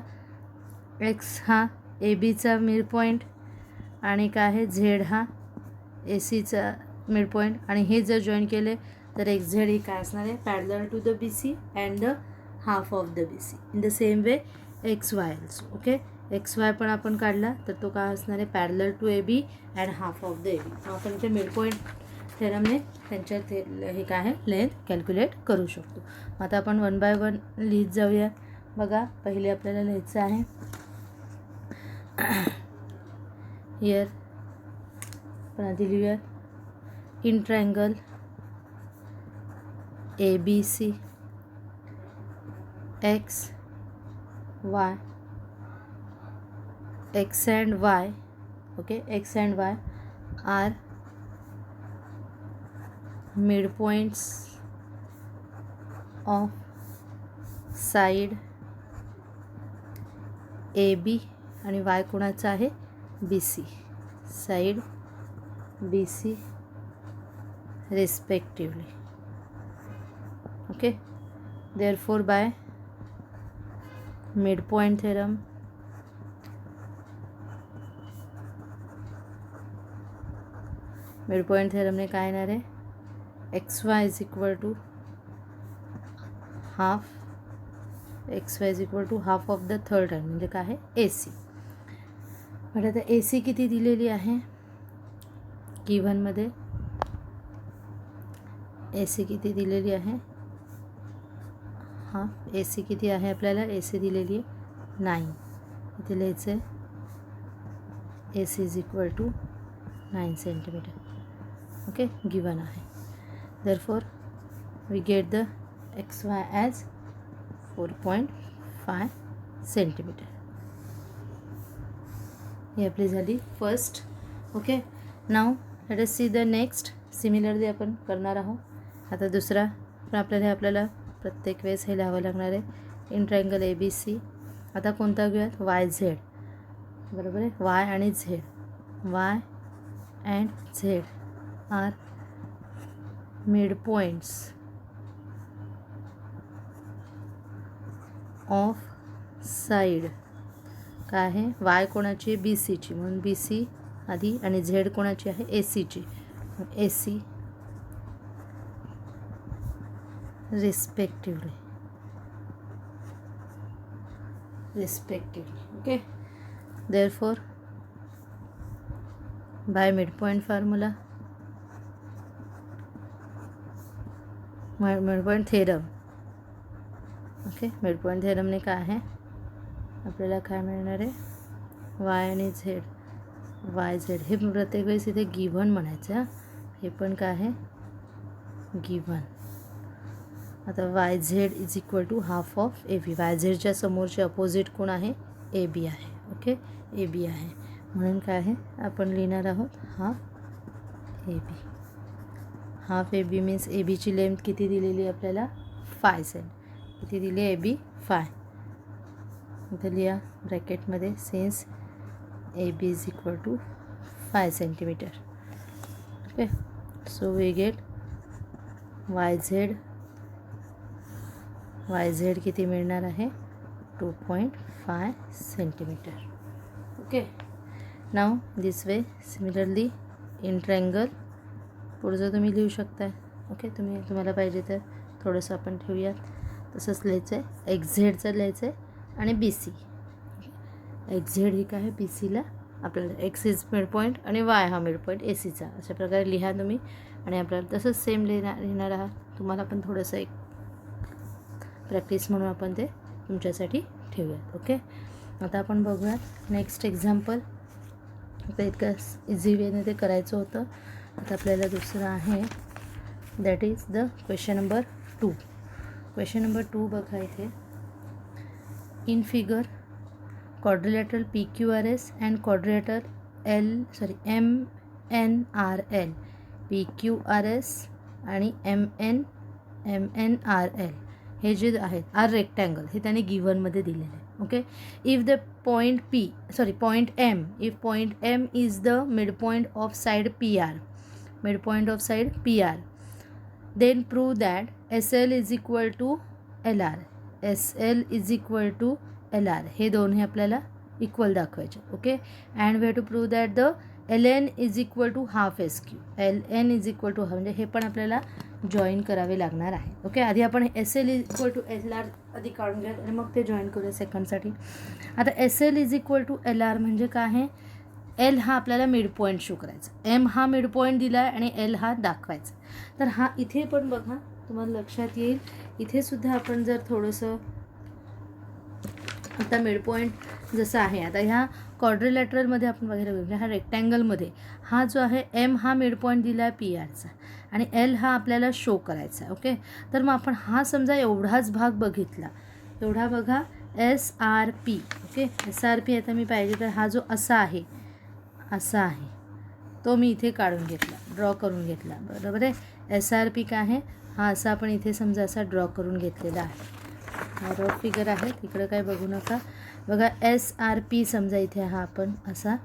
एक्स हा ए बीचा मिड पॉईंट आणि काय आहे झेड हा ए सीचा मिड पॉईंट आणि हे जर जॉईन केले तर एक्स झेड ही काय असणार आहे, parallel to the B C and the half of the B C. In the same way X Y also. Okay, X Y पण आपण काढला तर तो काय असणार आहे, parallel to A B and half of the A B. आपण इथे मिड पॉईंट थेरमने त्यांच्यात हे काय आहे लेंथ कॅल्क्युलेट करू शकतो. आता आपण 1 बाय 1 लिहित जाऊया. बघा पहिले आपल्याला लिहायचं आहे हियर पण आधी लिहूया in triangle A B C X Y, X and Y, okay, X and Y are mid points of side A B आणि वाय कोणाचा आहे, B C, side B C respectively. Okay, therefore by midpoint theorem midpoint थेरमने काय येणार आहे, X Y is equal to half, X Y is equal to half of the third term म्हणजे काय आहे ए सी. बट आता ए सी किती दिलेली आहे गिव्हनमध्ये, ए सी किती दिलेली आहे, हां ए सी किती आहे आपल्याला, ए सी दिलेली आहे 9. इथे लिहायचं आहे A C is equal to 9 centimetre. Okay, given आहे. Therefore we get the X Y as 4.5 centimetre. ही आपली झाली first. Okay, now let us see the next. Similarly आपण करणार आहोत. आता दुसरा पण आपल्याला प्रत्येक वेळेस हे लिहावं लागणार आहे. In triangle A B C. आता कोणता घेऊयात, वाय झेड, बरोबर आहे, वाय आणि Z, Y and Z are mid points of side. काय आहे, वाय कोणाची, बी सीची, म्हणून बी सी आधी आणि झेड कोणाची आहे, ए सीची, A C respectively. Okay, therefore by midpoint formula, midpoint theorem. Okay, midpoint थेरमने काय आहे आपल्याला काय मिळणार आहे, वाय आणि झेड, वाय झेड हे प्रत्येक वेळेस इथे गिव्हन म्हणायचं. हे पण काय आहे गिवन. आता Y Z is equal to half of A B. Y झेडच्या समोरचे अपोजिट कोण आहे? ए बी आहे. ओके, ए बी आहे. म्हणून काय आहे, आपण लिहिणार आहोत half A B. Half A B means A बीची लेंथ किती दिलेली आपल्याला? 5 सेंट. किती दिली ए बी? 5. इथे लिहा ब्रॅकेटमध्ये, since A B is equal to 5 centimetre. Okay, so we get Y Z किती मिळणार आहे? 2.5 centimetre. Okay, now this way. Similarly in triangle पुढचं तुम्ही लिहू शकताय. ओके, तुम्हाला पाहिजे तर थोडंसं आपण ठेवूयात. तसंच लिहायचं आहे. एक्स झेडचं लिहायचं आहे आणि बी सी. एक्स झेड ही काय आहे? बी सीला आपल्याला एक्स इज मिड पॉईंट आणि वाय हा मिड पॉईंट ए सीचा. अशा प्रकारे लिहा तुम्ही. आणि आपल्याला तसंच सेम लिहिणार आहात. तुम्हाला पण थोडंसं एक प्रॅक्टिस म्हणून आपण ते तुमच्यासाठी ठेवूयात. ओके, आता आपण बघूयात नेक्स्ट एक्झाम्पल. आता इतकं इझी वेने ते करायचं होतं. आता आपल्याला दुसरं आहे, that is the question number 2. Question number 2 बघा इथे. In figure quadrilateral PQRS and quadrilateral MNRL. PQRS आणि MNRL हे जे आहेत आर रेक्टँगल, हे त्याने गिव्हनमध्ये दिलेलं आहे. Okay, if the point M is the mid point of side PR, then prove that SL is equal to LR. हे दोन्ही आपल्याला इक्वल दाखवायचे. Okay, and we have to prove that the LN is equal to half SQ. LN is equal to half, म्हणजे हे पण आपल्याला जॉईन करावे लागणार आहे. ओके, आधी आपण SL is equal to LR आधी काढून घ्या आणि मग ते जॉईन करूया सेकंडसाठी. आता SL is equal to LR म्हणजे काय आहे? L हा आपल्याला मिड पॉईंट शो करायचा, M हा मिड पॉईंट दिला आहे आणि L हा दाखवायचा. तर हा इथे पण बघा, तुम्हाला लक्षात येईल. इथे सुद्धा आपण जर थोडंसं आता मिड पॉईंट जसं आहे, आता ह्या क्वाड्रिलॅटरलमध्ये आपण बघायला गेलो, ह्या रेक्टँगलमध्ये हा जो आहे M हा मिड पॉईंट दिला आहे PRचा आणि L हा आपल्याला शो करायचा आहे. ओके, तर मग आपण हा समजा एवढाच भाग बघितला, एवढा बघा SRP. ओके, SRP आता मी पाहिजे तर हा जो असा आहे तो मी इथे काढून घेतला, ड्रॉ करून घेतला. बरोबर आहे. SRP काय आहे? हा असा आपण इथे समजा असा ड्रॉ करून घेतलेला आहे. हा रफ फिगर आहे, तिकडं काय बघू नका. बघा SRP समजा इथे हा आपण असा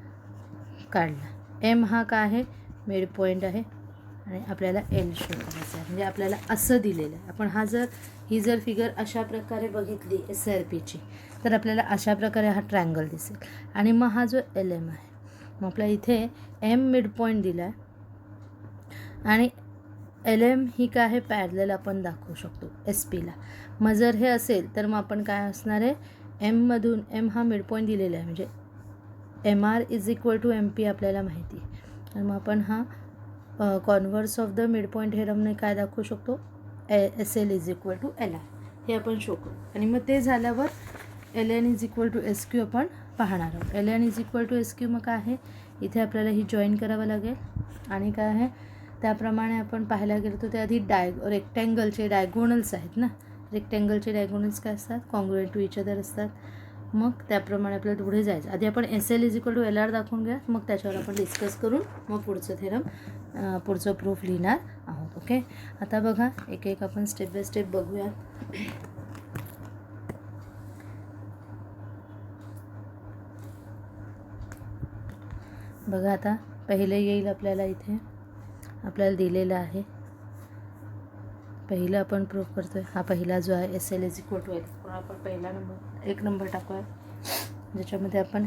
काढला. M हा काय आहे? मिड पॉईंट आहे आणि आपल्याला L शो करायचा आहे, म्हणजे आपल्याला असं दिलेलं आहे. आपण ही जर फिगर अशा प्रकारे बघितली SRPची, तर आपल्याला अशा प्रकारे हा ट्रायंगल दिसेल. आणि मग हा जो LM आहे, मग आपल्या इथे M मिड पॉईंट दिला आहे आणि LM ही काय आहे? पॅरलल आपण दाखवू शकतो SPला. मग जर हे असेल तर मग आपण काय असणार आहे? M हा मिड पॉईंट दिलेला आहे, म्हणजे MR is equal to MP आपल्याला माहिती आहे. तर मग आपण हा converse of the mid point थेरमने काय दाखवू शकतो? SL is equal to LR हे आपण शो करू. आणि मग ते झाल्यावर LN is equal to SQ आपण पाहणार आहोत. LN is equal to SQ मग काय आहे? इथे आपल्याला ही जॉईन करावं लागेल. आणि काय आहे, त्याप्रमाणे आपण पाहायला गेलो तर त्याआधी रेक्टँगलचे डायगोनल्स आहेत ना, रेक्टँगलचे डायगोनल्स काय असतात? कॉन्ग्रुएंट टू इच अदर असतात. मग त्याप्रमाणे आपल्याला पुढे जायचं. आधी आपण SL is equal to LR दाखवून घ्या, मग त्याच्यावर आपण डिस्कस करून मग पुढचं प्रूफ लिहिणार आहोत. ओके, आता बघा एक आपण स्टेप बाय स्टेप बघूया. बघा आता पहिले येईल आपल्याला, इथे आपल्याला दिलेलं आहे. पहिलं आपण प्रूफ करतोय. हा पहिला जो आहे SL is equal to L, आपण पहिला एक नंबर टाकूया, ज्याच्यामध्ये आपण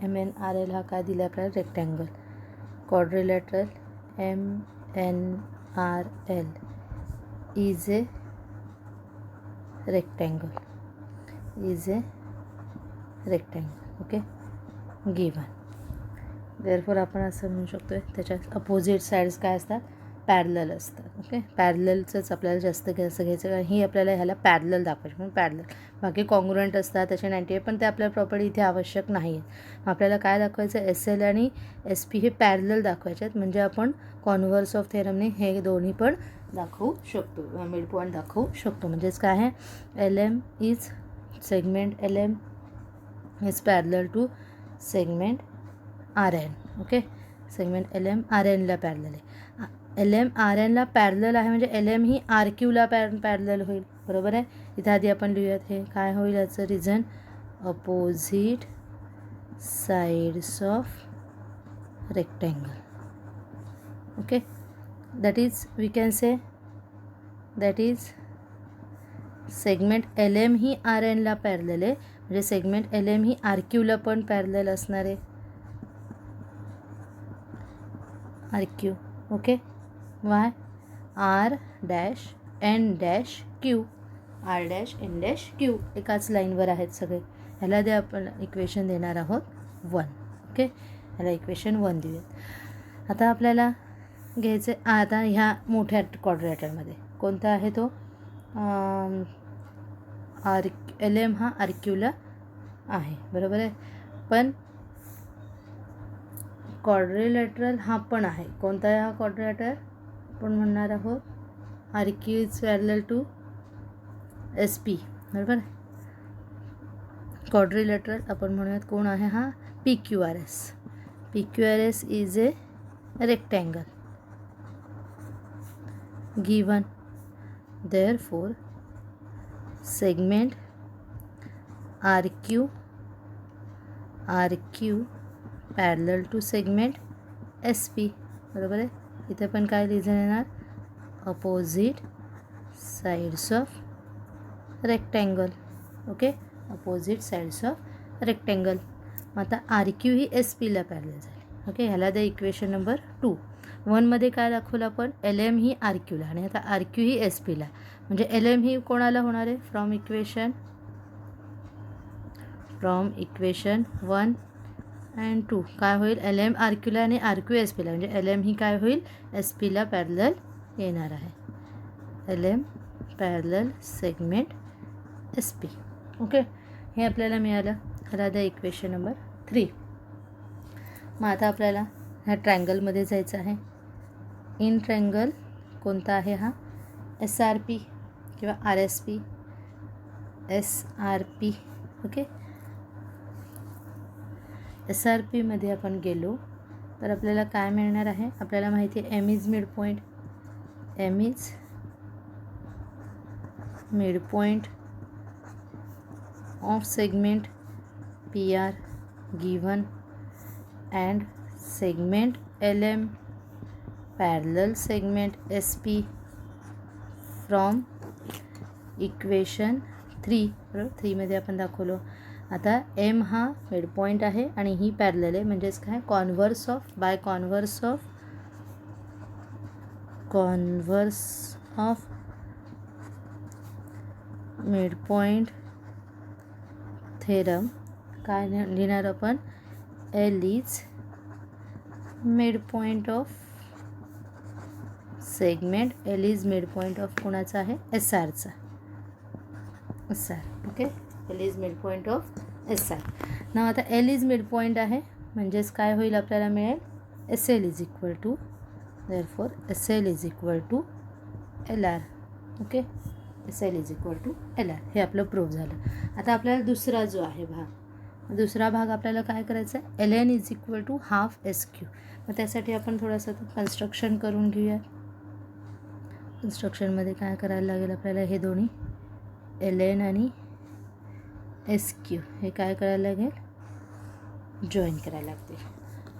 MNRL हा काय दिला आपल्याला? Rectangle. Quadrilateral MNRL is a rectangle. Okay, given. Therefore आपण असं म्हणू शकतो, त्याच्या अपोजिट साईड्स काय असतात? पॅरलल असतात. ओके, पॅरललचंच आपल्याला जास्त घ्यायचं कारण ही आपल्याला ह्याला पॅरलल दाखवायची म्हणून पॅरलल. बाकी कॉन्ग्रुएंट असतात त्याचे 98 पण ते आपल्याला प्रॉपर्टी इथे आवश्यक नाही आहे. आपल्याला काय दाखवायचं SL आणि SP हे पॅरलल दाखवायचे आहेत म्हणजे आपण कॉन्व्हर्स ऑफ थेरमने हे दोन्ही पण दाखवू शकतो, मिड पॉईंट दाखवू शकतो. म्हणजेच काय आहे LM is segment LM is parallel to segment RN. Okay, segment LM RNला पॅरलल आहे. LM RNला पॅरलल आहे म्हणजे LM ही RQला पॅरलल होईल. बरोबर आहे. इथे आधी आपण लिहूयात हे काय होईल याचं reason, opposite sides of rectangle. Okay, that is we can say that is segment LM ही RNला पॅरलल आहे म्हणजे सेगमेंट LM ही RQला पण पॅरलल असणार आहे. RQ. Okay, Y R dash N dash Q, R dash N dash Q एकाच लाईनवर आहेत सगळे. ह्याला दे आपण इक्वेशन देणार आहोत 1. ओके, ह्याला इक्वेशन 1 देऊयात. आता आपल्याला घ्यायचे आता ह्या मोठ्या क्वाड्रॅटरमध्ये कोणता आहे तो LM हा RQला आहे. बरोबर आहे. पण क्वाड्रिलॅटरल हा पण आहे. कोणता आहे हा क्वाड्रिलॅटर, आपण म्हणणार आहोत RQ is parallel to SP. बरोबर. क्वाड्रिलॅटरल आपण म्हणूयात कोण आहे हा PQRS. PQRS is a rectangle given, therefore segment RQ parallel to segment SP. बरोबर आहे. इथे पण काय रिझन येणार, opposite sides of rectangle. Okay, opposite sides of rectangle. आता RQ ही SPला पॅरलल झाली. ओके, ह्याला द्या इक्वेशन नंबर 2. 1मध्ये काय दाखवलं आपण, LM ही RQला आणि आता RQ ही SPला म्हणजे LM ही कोणाला होणार आहे, फ्रॉम इक्वेशन 1 and 2 काय होईल, LM RQला आणि RQ SPला म्हणजे LM ही काय होईल SPला पॅरलल येणार आहे. LM parallel segment SP. Okay, हे आपल्याला मिळालं. ह्याला द्या इक्वेशन नंबर 3. मग आता आपल्याला ह्या ट्रायंगलमध्ये जायचं आहे. इन ट्रायंगल कोणता आहे हा, SRP किंवा RSP, SRP. ओके, SRPमध्ये आपण गेलो तर आपल्याला काय मिळणार आहे, आपल्याला माहिती आहे M is mid point. M is mid point of segment PR given and segment LM parallel segment SP from equation 3. बरोबर, 3मध्ये आपण दाखवलो. आता M हा मिड पॉईंट आहे आणि ही पॅरलल आहे म्हणजेच काय, converse of mid point theorem काय लिहिणार आपण, L is mid point of segment, L is mid point of कोणाचा आहे, SRचा. SR. Okay, L is mid point of SR. ना आता L इज मिड पॉईंट आहे म्हणजेच काय होईल, आपल्याला मिळेल SL is equal to, therefore SL is equal to LR. Okay, SL is equal to LR. हे आपलं प्रूव्ह झालं. आता आपल्याला दुसरा जो आहे दुसरा भाग आपल्याला काय करायचा आहे, LN is equal to half SQ. मग त्यासाठी आपण थोडंसं कन्स्ट्रक्शन करून घेऊया. कन्स्ट्रक्शनमध्ये काय करायला लागेल आपल्याला, हे दोन्ही LN आणि SQ हे काय करायला लागेल, जॉईन करायला लागतील.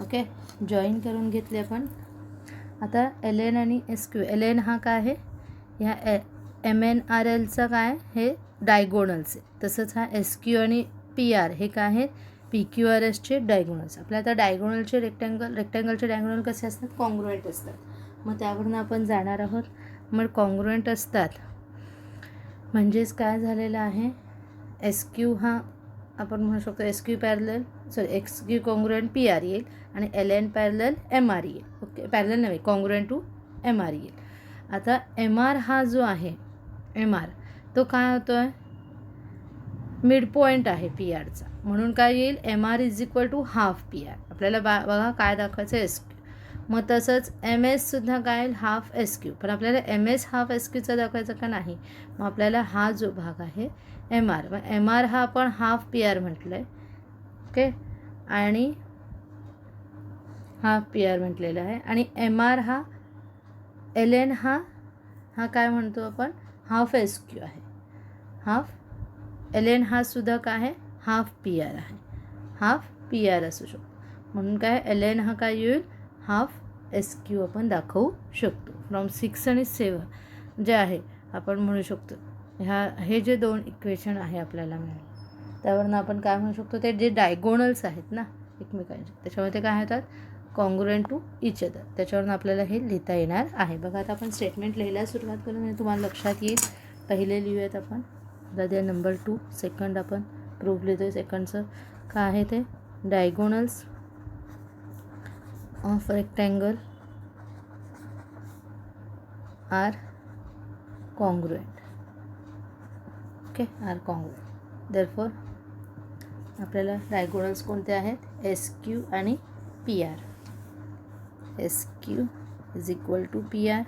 ओके, जॉईन करून घेतले आपण. आता LN आणि SQ, LN हा काय आहे, ह्या MNRLचा काय हे डायगोनल्स आहे. तसंच हा SQ आणि PR हे काय आहेत, PQRSचे डायगोनल्स. आपल्या आता डायगोनलचे रेक्टँगलचे डायगोनल कसे असतात, कॉन्ग्रुएंट असतात. मग त्यावरून आपण जाणार आहोत. मग कॉन्ग्रुएंट असतात म्हणजेच काय झालेलं आहे, SQ हा आपण म्हणू शकतो SQ parallel SQ congruent PR येईल आणि LN पॅरलल MR येईल. ओके, पॅरलल नव्हे, कॉन्ग्रुएंट टू एम आर येईल. आता एम आर हा जो आहे एम आर तो काय होतो आहे मिड पॉईंट आहे पी आरचा, म्हणून काय येईल M R is equal to half P R. आपल्याला बघा काय दाखवायचं एस क्यू. मग तसंच एम एससुद्धा काय येईल हाफ एस क्यू. पण आपल्याला एम एस हाफ एस क्यूचा दाखवायचा का नाही. मग आपल्याला हा जो भाग आहे एम आर, मग एम आर हा आपण हाफ पी आर म्हटलं आहे. ओके, आणि हाफ पी आर म्हटलेला आहे. आणि एम आर हा एल एन हा काय म्हणतो आपण हाफ एस क्यू आहे. हाफ एल एन हा सुद्धा काय आहे हाफ पी आर आहे. हाफ पी आर असू शकतो. म्हणून काय एल एन हा काय येईल हाफ एस क्यू आपण दाखवू शकतो. फ्रॉम 6 आणि 7 जे आहे आपण म्हणू शकतो हे जे दोन इक्वेशन आहे आपल्याला मिळाले त्यावरून आपण काय म्हणू शकतो ते जे डायगोनल्स आहेत ना एकमेकांचे त्याच्यामध्ये काय होतात कॉन्ग्रुएंट टू इच अदर. त्याच्यावरून आपल्याला हे लिहिता येणार आहे. बघा आता आपण स्टेटमेंट लिहायला सुरुवात करू म्हणजे तुम्हाला लक्षात येईल. पहिले लिहूयात आपण द्या नंबर 2. सेकंड आपण प्रूफ लिहितो आहे. सेकंडचं काय आहे ते diagonals of rectangle are congruent. Okay, are congruent. Therefore आपल्याला डायगोनल्स कोणते आहेत एस क्यू आणि P R. S Q is equal to P R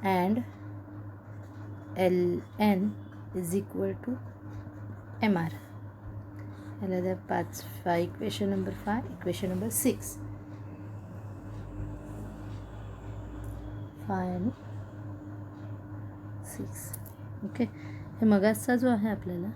and L N is equal to M R. याला द्या 5 इक्वेशन नंबर 5. इक्वेशन नंबर 6 5 आणि 6. ओके, हे मगाचा जो आहे आपल्याला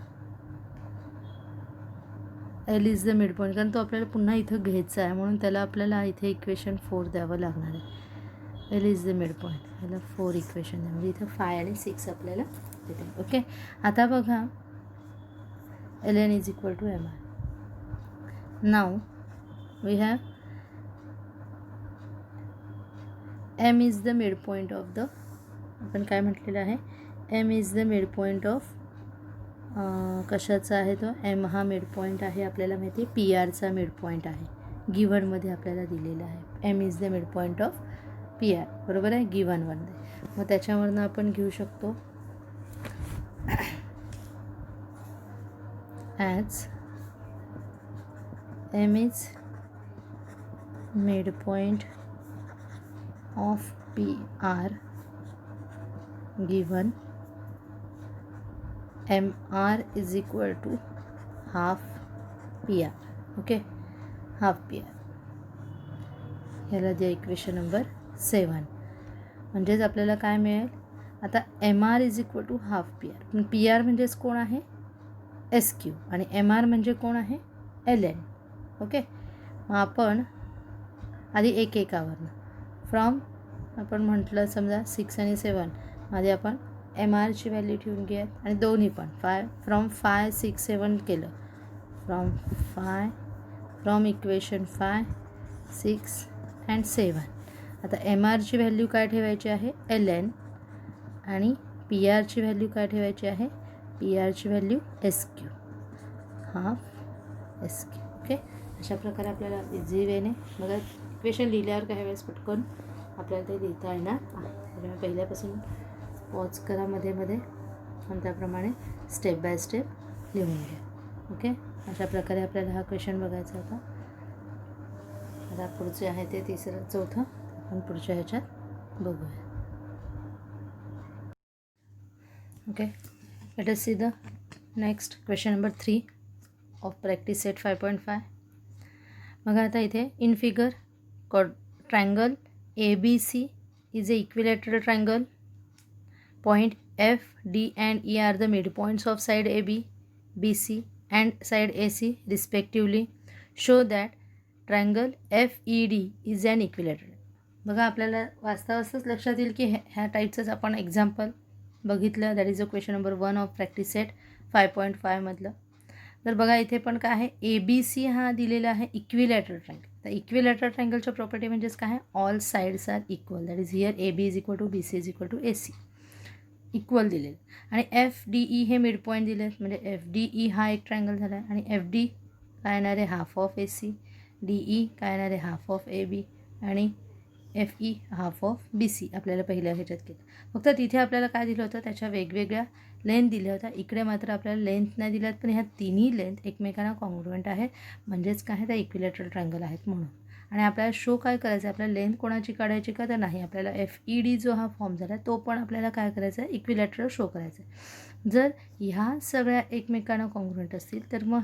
L is the mid point, कारण तो आपल्याला पुन्हा इथं घ्यायचा आहे म्हणून त्याला आपल्याला इथे इक्वेशन 4 द्यावं लागणार आहे. L is the mid point याला 4 इक्वेशन द्या म्हणजे इथं 5 आणि 6 आपल्याला येते. ओके, आता बघा L N is equal to M R. नाव we have M is the mid point of the आपण काय म्हटलेलं आहे M is the mid point of कशाचा आहे तो एम हा मिड पॉईंट आहे आपल्याला माहिती आहे. पी आरचा मिड पॉईंट आहे गिव्हनमध्ये आपल्याला दिलेला आहे. M is the mid point of P R बरोबर आहे गिव्हनमध्ये. मग त्याच्यावरनं आपण घेऊ शकतो as M is mid point of P R given M R is equal to half P R. Okay, half P R ह्याला द्या इक्वेशन नंबर 7. म्हणजेच आपल्याला काय मिळेल आता M R is equal to half P R. पण पी आर म्हणजेच कोण आहे एस क्यू आणि एम आर म्हणजे कोण आहे एल एन. ओके, मग आपण आधी एकावरनं फ्रॉम आपण म्हटलं समजा 6 आणि 7 मध्ये आपण एम आरची व्हॅल्यू ठेवून घ्या आणि दोन्ही पण फ्रॉम 5 6 7 केलं. From equation 5 6 and 7. आता एम आरची व्हॅल्यू काय ठेवायची आहे एल एन आणि पी आरची व्हॅल्यू काय ठेवायची आहे पी आरची value S Q half S Q. Okay, अशा प्रकारे आपल्याला इझी वेने बघा इक्वेशन लिहिल्यावर काही वेळेस पटकन आपल्याला ते लिहिता येणार आहे. त्यामुळे पहिल्यापासून पॉज करा मध्ये आणि त्याप्रमाणे स्टेप बाय स्टेप लिहून घ्या. ओके, अशा प्रकारे आपल्याला हा क्वेश्चन बघायचा होता. आता पुढचे आहे ते तिसरं चौथं आपण पुढच्या ह्याच्यात बघूया. Okay, let us see the next question number 3 of practice set 5.5. बघा आता इथे in figure triangle ABC is a equilateral triangle. Point F, D and E are the midpoints of side AB, BC and side AC respectively. Show that triangle FED is an equilateral. बघा आपल्याला वास्तवातच लक्षात येईल की ह्या टाईपचंच आपण एक्झाम्पल बघितलं. That is a question number 1 of practice set 5.5 मधलं. तर बघा इथे पण काय आहे ABC हा दिलेला आहे इक्विलॅटरल ट्रायंगल. तर इक्विलॅटरल ट्रायंगलच्या प्रॉपर्टी म्हणजेच काय आहे all sides are equal. That is here AB is equal to BC is equal to AC equal दिलेलं आणि FDE हे मिड पॉईंट दिले आहेत. म्हणजे FDE हा एक ट्रायंगल झाला आहे आणि FD काय येणार आहे हाफ ऑफ AC, DE काय येणार आहे हाफ ऑफ AB आणि FE हाफ ऑफ BC आपल्याला पहिल्या ह्याच्यात केलं. फक्त तिथे आपल्याला काय दिलं होतं, त्याच्या वेगवेगळ्या लेंथ दिल्या होत्या. इकडे मात्र आपल्याला लेंथ नाही दिल्यात, पण ह्या तिन्ही लेंथ एकमेकांना कॉन्ग्रुएंट आहेत, म्हणजेच काय त्या इक्विलॅटरल ट्रायंगल आहेत म्हणून. आणि आपल्याला शो काय करायचं आहे, आपल्याला लेंथ कोणाची काढायची का तर नाही, आपल्याला FED जो हा फॉर्म झाला तो पण आपल्याला काय करायचा आहे, इक्विलॅटरल शो करायचं आहे. जर ह्या सगळ्या एकमेकांना कॉन्ग्रुएंट असतील तर मग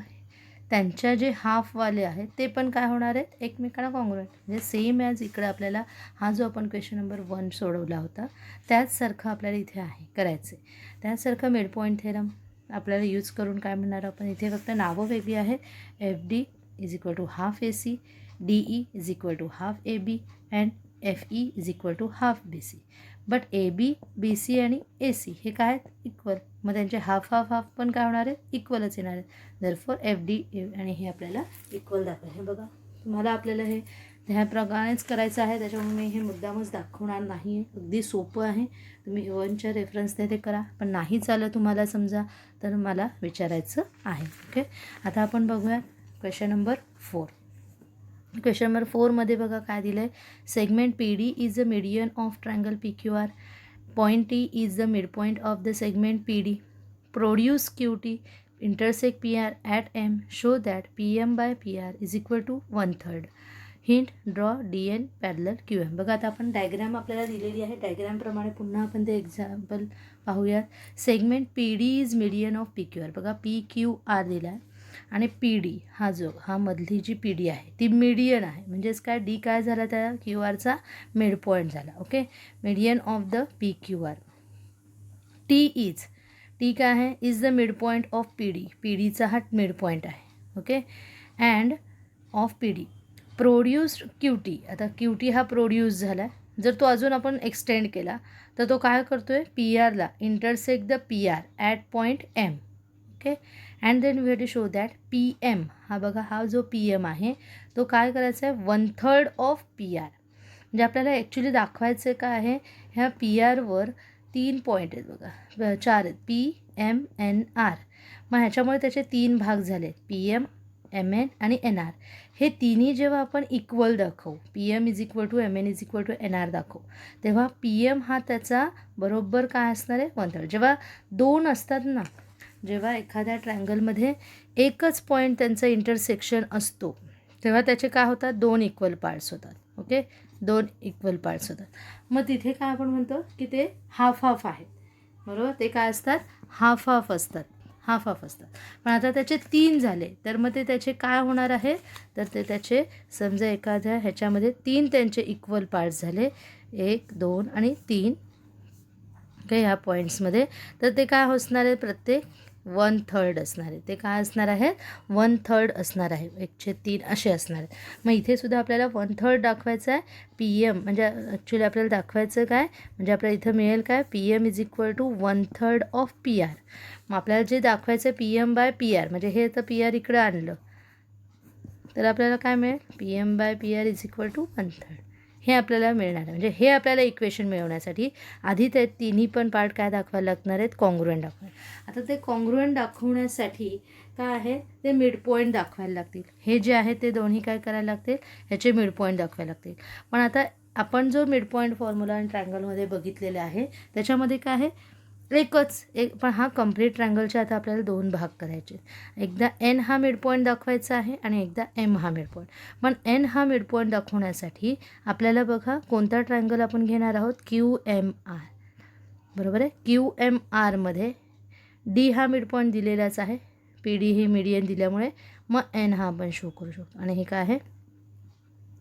त्यांच्या जे हाफवाले आहेत ते पण काय होणार आहेत, एकमेकांना कॉन्ग्रुएंट. म्हणजे सेम ॲज इकडे आपल्याला हा जो आपण क्वेश्चन नंबर 1 सोडवला होता त्याचसारखं आपल्याला इथे आहे करायचं आहे. त्याचसारखं मिड पॉईंट थेरम आपल्याला यूज करून काय म्हणणार आपण, इथे फक्त नावं वेगळी आहेत. FD is equal to half AC, DE is equal to half AB and FE is equal to half BC. But AB, BC आणि AC हे काय आहेत, इक्वल. मग त्यांचे हाफ हाफ हाफ पण काय होणार आहेत, इक्वलच येणार आहेत. दरफॉर FD आणि हे आपल्याला इक्वल दाखवायचं. हे बघा, तुम्हाला आपल्याला हे ह्या प्रकारेच करायचं आहे, त्याच्यामुळे मी हे मुद्दामच दाखवणार नाही. अगदी सोपं आहे, तुम्ही 1च्या रेफरन्सने ते करा. पण नाही चालं तुम्हाला समजा तर मला विचारायचं आहे. ओके, आता आपण बघूया क्वेश्चन नंबर 4. क्वेश्चन नंबर 4मध्ये बघा काय दिलं आहे, segment PD is the median of triangle PQR. Point T is the mid point of the segment PD. Produce QT intersect PR at M. Show that PM by PR is equal to 1/3. Hint, draw DN parallel QM. बघा, आता आपण डायग्राम आपल्याला दिलेली आहे, डायग्रामप्रमाणे पुन्हा आपण ते एक्झाम्पल पाहूयात. Segment PD is median of PQR. बघा, PQR दिला आहे आणि PD हा मधली जी PD आहे ती मीडियन आहे, म्हणजेच काय, D काय झाला, त्या QRचा मिड पॉईंट झाला. Okay, median of the PQR. T काय आहे, is the mid point of PD. PDचा हा मिड पॉईंट आहे. Okay, and of PD produced QT. आता QT हा प्रोड्यूस झाला आहे. जर तो अजून आपण एक्सटेंड केला तर तो काय करतो आहे, PRला intersect the PR at point M. Okay, and then we have to show that PM हा बघा, हा जो PM आहे तो काय करायचा आहे, 1/3 ऑफ PR. म्हणजे आपल्याला ॲक्च्युली दाखवायचं काय आहे, ह्या PRवर 3 पॉईंट आहेत बघा, 4 आहेत, PMNR. मग ह्याच्यामुळे त्याचे 3 भाग झाले, PM, MN आणि NR. हे तिन्ही जेव्हा आपण इक्वल दाखवू, PM is equal to MN is equal to NR दाखवू, तेव्हा PM हा त्याचा बरोबर काय असणार आहे, 1/3. जेव्हा 2 असतात ना, जेव्हा एखाद्या ट्रायंगलमध्ये एकच पॉईंट त्यांचं इंटरसेक्शन असतो तेव्हा त्याचे काय होतात, 2 इक्वल पार्ट्स होतात. ओके, 2 इक्वल पार्ट्स होतात. मग तिथे काय आपण म्हणतो की ते हाफ हाफ आहेत, बरोबर. ते काय असतात, हाफ हाफ असतात. पण आता त्याचे 3 झाले तर मग ते त्याचे काय होणार आहे, तर ते त्याचे समजा एखाद्या ह्याच्यामध्ये 3 त्यांचे इक्वल पार्ट्स झाले, 1, 2 आणि 3 काही ह्या पॉईंट्समध्ये, तर ते काय असणार आहे, प्रत्येक 1/3 असणार आहे. ते काय असणार आहे, 1/3 असणार आहे, 1/3 असे असणार आहेत. मग इथे सुद्धा आपल्याला 1/3 दाखवायचं आहे. PM म्हणजे ॲक्च्युली आपल्याला दाखवायचं काय, म्हणजे आपल्याला इथं मिळेल काय, PM is equal to 1/3 of PR. मग आपल्याला जे दाखवायचं आहे PM बाय PR, म्हणजे हे तर PR इकडे आणलं तर आपल्याला काय मिळेल, PM by PR is equal to 1/3. हे आपल्याला मिळणार आहे. म्हणजे हे आपल्याला इक्वेशन मिळवण्यासाठी आधी ते तिन्ही पण पार्ट काय दाखवायला लागणार आहेत, कॉन्ग्रुएंट दाखवायला. आता ते कॉन्ग्रुएंट दाखवण्यासाठी काय आहे, ते मिड पॉईंट दाखवायला लागतील. हे जे आहे ते दोन्ही काय करायला लागतील, ह्याचे मिड पॉईंट दाखवायला लागतील. पण आता आपण जो मिड पॉईंट फॉर्म्युला आणि ट्रायंगलमध्ये बघितलेला आहे त्याच्यामध्ये काय आहे, पण हा कंप्लीट ट्रायंगलचे आता आपल्याला 2 भाग करायचे. एकदा N हा मिड पॉईंट दाखवायचा आहे आणि एकदा M हा मिड पॉईंट. पण N हा मिड पॉईंट दाखवण्यासाठी आपल्याला बघा कोणता ट्रायंगल आपण घेणार आहोत, QMR, बरोबर आहे. QMRमध्ये D हा मिड पॉईंट दिलेलाच आहे, PD ही मीडियन दिल्यामुळे मग N हा आपण शो करू शकतो. आणि हे काय आहे,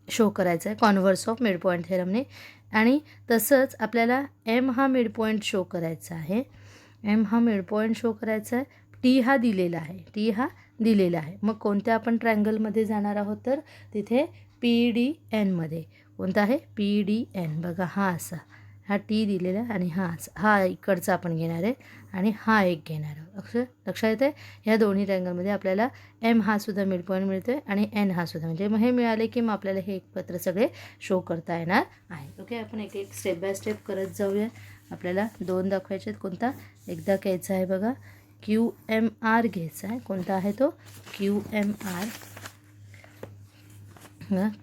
शो करायचं आहे कॉन्व्हर्स ऑफ मिड पॉईंट थेरमने. आणि तसंच आपल्याला M हा मिड पॉईंट शो करायचा आहे. M हा मिड पॉईंट शो करायचा आहे. T हा दिलेला आहे. मग कोणत्या आपण ट्रायंगलमध्ये जाणार आहोत, तर तिथे PDNमध्ये. कोणता आहे, PDN. बघा, हा असा, हा T दिलेला आहे आणि हा इकडचा आपण घेणार आहे आणि हा एक घेणार आहोत. लक्षात येते, ह्या दोन्ही ट्रायंगलमध्ये आपल्याला M हा सुद्धा मिड पॉईंट मिळतो आहे आणि N हा सुद्धा. म्हणजे मग हे मिळाले की मग आपल्याला हे एकत्र सगळे शो करता येणार आहे. ओके, आपण एक एक स्टेप बाय स्टेप करत जाऊया. आपल्याला 2 दाखवायचे आहेत. कोणता, एकदा घ्यायचा आहे बघा, QMR घ्यायचा आहे. कोणता आहे तो, QMR.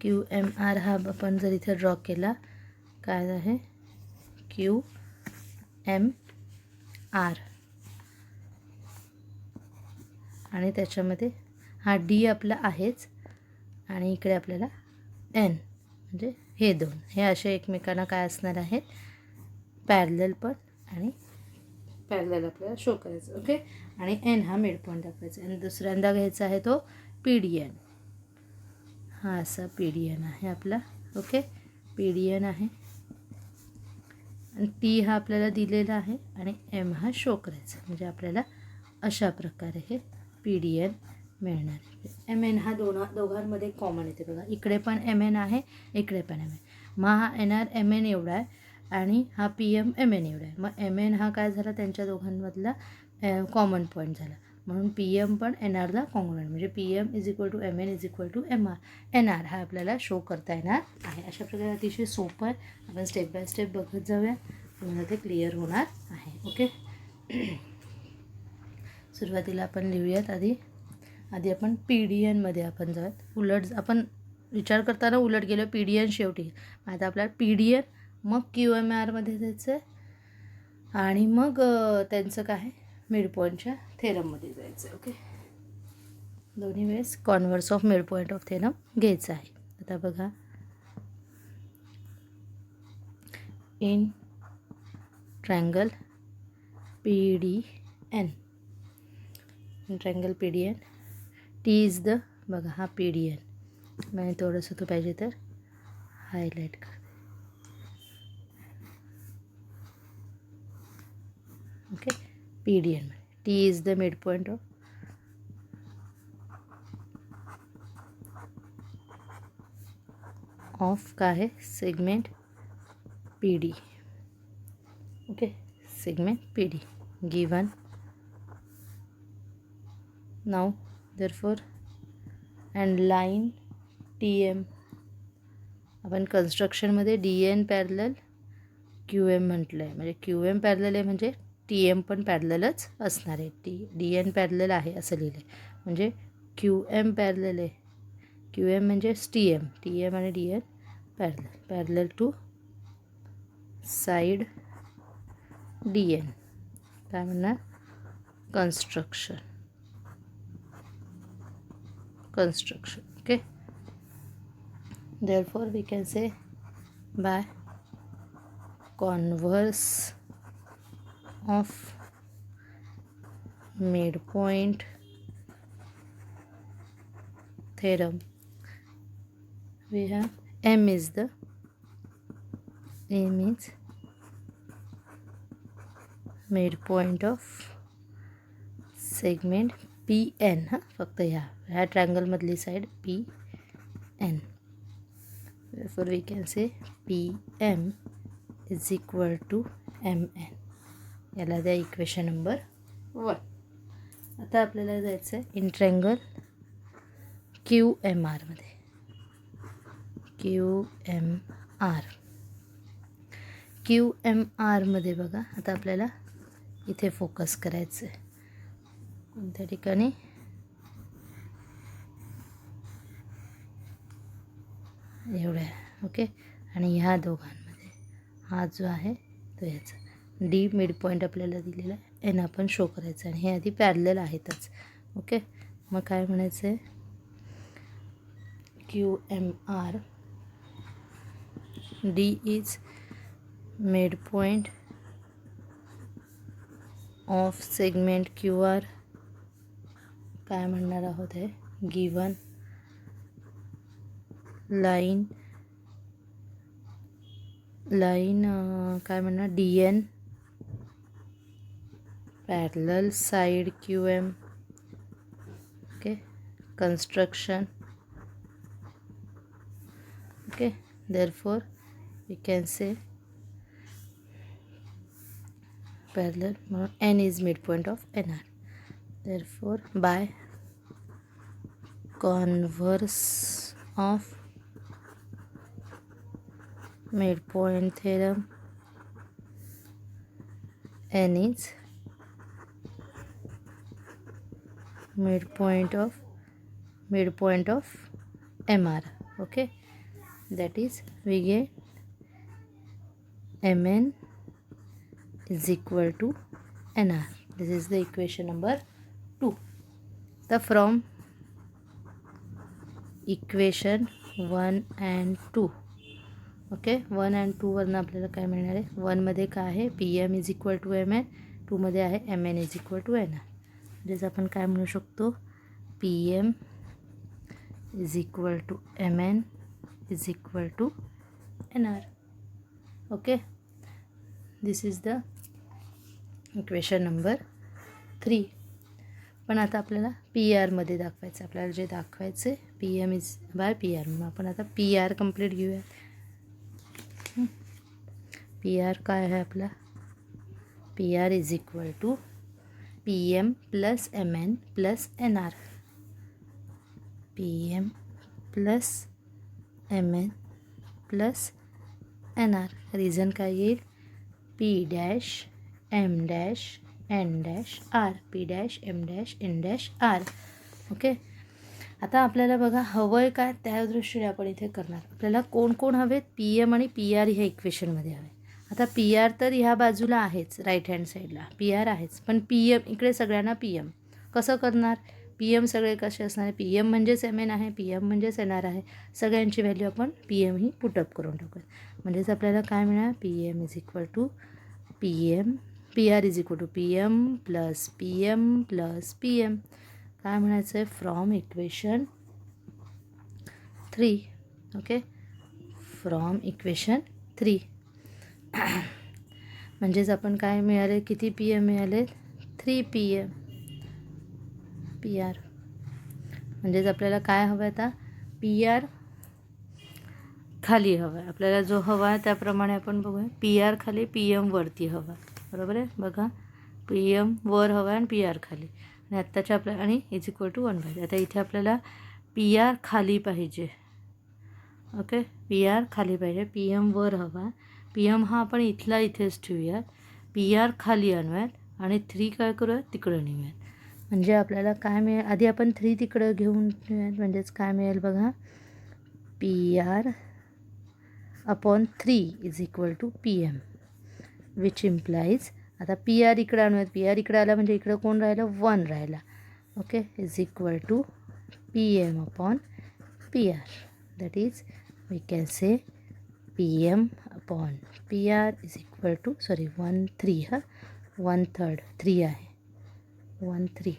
QMR हा आपण जर इथे ड्रॉ केला काय आहे क्यू एम आर आणि त्याच्यामध्ये हा डी आपला आहेच आणि इकडे आपल्याला एन म्हणजे हे दोन हे असे एकमेकांना काय असणार आहेत पॅरलल पण आणि पॅरलल आपल्याला शो करायचं ओके. आणि एन हा मिड पॉईंट दाखवायचा आणि दुसऱ्यांदा घ्यायचा आहे तो पी डी एन. हा असा पी डी एन आहे आपला ओके. पी डी एन आहे आणि टी हा आपल्याला दिलेला आहे आणि एम हा शो करायचा म्हणजे आपल्याला अशा प्रकारे हे पी डी एन मिळणार आहे. एम एन हा दोघांमध्ये कॉमन येते बघा. इकडे पण एम एन आहे इकडे पण एम एन. मग हा एन आर एम एन एवढा आहे आणि हा पी एम एम एन एवढा आहे. मग एम एन हा काय झाला त्यांच्या दोघांमधला कॉमन पॉईंट झाला म्हणून पी एम पण एन आरला कॉमन म्हणजे P M is equal to M N is equal to M R N R हा आपल्याला शो करता येणार आहे. अशा प्रकारे अतिशय सोपं आहे. आपण स्टेप बाय स्टेप बघत जाऊया तुम्हाला ते क्लिअर होणार आहे ओके. सुरुवातीला आपण लिहूयात आधी आपण पी डी एनमध्ये आपण जाऊयात. उलट आपण विचार करताना उलट गेलो पी डी एन शेवटी. आता आपल्याला पी डी एन मग क्यू एम आरमध्ये जायचं आहे आणि मग त्यांचं काय मिड पॉईंटच्या थेरममध्ये जायचं आहे ओके. दोन्ही वेळेस converse of mid point of theorem घ्यायचं आहे. आता बघा in triangle P D N triangle P D N T is the बघा हा पी डी एन. मी थोडंसं तो पाहिजे तर हायलाईट कर okay. P D N T is the mid point of काय आहे segment P D okay. Segment P D given now therefore and line T M आपण कन्स्ट्रक्शनमध्ये D N parallel Q M म्हटलं आहे म्हणजे क्यू एम पॅरलल आहे म्हणजे टी एम पण पॅरललच असणार आहे. डी एन पॅरलल आहे असं लिहिलं आहे म्हणजे क्यू एम पॅरलल आहे. क्यू एम म्हणजेच टी एम आणि D N parallel to side D N काय म्हणणार construction okay. Therefore we can say by converse of midpoint theorem we have m is midpoint of segment P N हां फक्त ह्या ट्रायंगलमधली side P N. therefore we can say P M is equal to M N. याला द्या इक्वेशन नंबर 1. आता आपल्याला जायचं आहे इन ट्रायंगल क्यू एम आरमध्ये. क्यू एम आरमध्ये बघा आता आपल्याला इथे फोकस करायचं आहे कोणत्या ठिकाणी एवढ्या ओके. आणि ह्या दोघांमध्ये हा जो आहे तो याचा डी मिड पॉईंट आपल्याला दिलेला आहे एन आपण शो करायचं आणि हे आधी पॅरलल आहेतच ओके. मग काय म्हणायचं आहे Q M R D is mid point of segment Q R काय म्हणणार आहोत हे गिवन लाईन काय म्हणणार D N parallel side Q M okay. construction okay. therefore we can say parallel n is midpoint of nr. therefore by converse of midpoint theorem n is midpoint of mr okay. that is we get Mn is equal to Nr. This is the equation number 2. तर from equation 1 and 2, okay, 1 and 2 वरनं आपल्याला काय मिळणार आहे? 1मध्ये काय आहे? PM is equal to Mn, 2मध्ये आहे Mn is equal to Nr. म्हणजेच आपण काय म्हणू शकतो? PM is equal to Mn is equal to Nr. Okay, this is the equation number 3. पण आता आपल्याला PR मध्ये दाखवायचं. आपल्याला जे दाखवायचं आहे PM इज बाय PR, म्हणून आपण आता PR कंप्लीट घेऊया. PR काय आहे आपला? PR is equal to PM plus Mn plus Nr. PM plus Mn plus Nr. Reason काय येईल? P dash M dash N dash R. P dash M dash N dash R. Okay, आता आपल्याला बघा हवं आहे काय त्या दृष्टीने आपण इथे करणार. आपल्याला कोण कोण हवेत? PM आणि PR ह्या इक्वेशनमध्ये हवे. आता PR तर ह्या बाजूला आहेच, राईट हँड साईडला PR आहेच, पण PM इकडे सगळ्यांना PM कसं करणार? PM सगळे कसे असणार? PM म्हणजेच Mn आहे, PM म्हणजेच Nr आहे. सगळ्यांची व्हॅल्यू आपण PM ही पुटअप करून टाकूया. म्हणजेच आपल्याला काय मिळणार? PM is equal to PM, PR is equal to PM plus PM plus PM. काय म्हणायचं आहे? From equation 3. Okay, from equation 3. म्हणजेच आपण काय मिळाले? किती PM मिळाले? 3 PM PR. म्हणजेच आपल्याला काय हवं आहे आता? PR खाली हवं आहे. आपल्याला जो हवा आहे त्याप्रमाणे आपण बघूया. PR खाली PM वरती हवा, बरोबर आहे. बघा, PM वर हवा आहे आणि PR खाली, आणि आत्ताच्या आपल्या आणि इज इक्वल टू 1 पाहिजे. आता इथे आपल्याला PR खाली पाहिजे. ओके, PR खाली पाहिजे, PM वर हवा. PM हा आपण इथला इथेच ठेवूयात, PR खाली आणूयात आणि 3 काय करूयात? तिकडं नेऊयात. म्हणजे आपल्याला काय मिळेल? आधी आपण 3 तिकडं घेऊन ठेवूयात. म्हणजेच काय मिळेल बघा? PR upon 3 is equal to PM, which implies, आता PR इकडं आणूयात. PR इकडं आला म्हणजे इकडं कोण राहिलं? 1 राहिला. Okay, is equal to PM upon PR. That is we can say PM upon PR is equal to 1/3. हा 1/3 3 आहे, 1/3.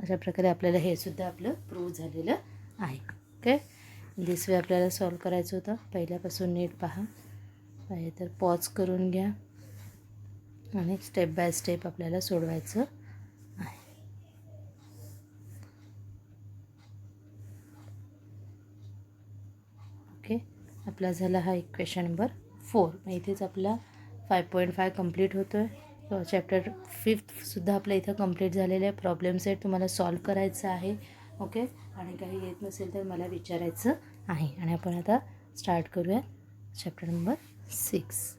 अशा प्रकारे आपल्याला हे सुद्धा आपलं प्रूव्ह झालेलं आहे. ओके, दिस वे आपल्याला सॉल्व करायचं होतं. पहिल्यापासून नीट पहा, पाहिजे तर पॉज करून घ्या आणि स्टेप बाय स्टेप आपल्याला सोडवायचं आहे. ओके, आपला झाला हा इक्वेशन नंबर 4. मग इथेच आपला 5.5 कंप्लीट होतो आहे. चॅप्टर 5 सुद्धा आपलं इथं कंप्लीट झालेलं आहे. प्रॉब्लेम सेट तुम्हाला सॉल्व करायचं आहे. ओके, आणि काही येत नसेल तर मला विचारायचं आहे. आणि आपण आता स्टार्ट करूया चॅप्टर नंबर 6.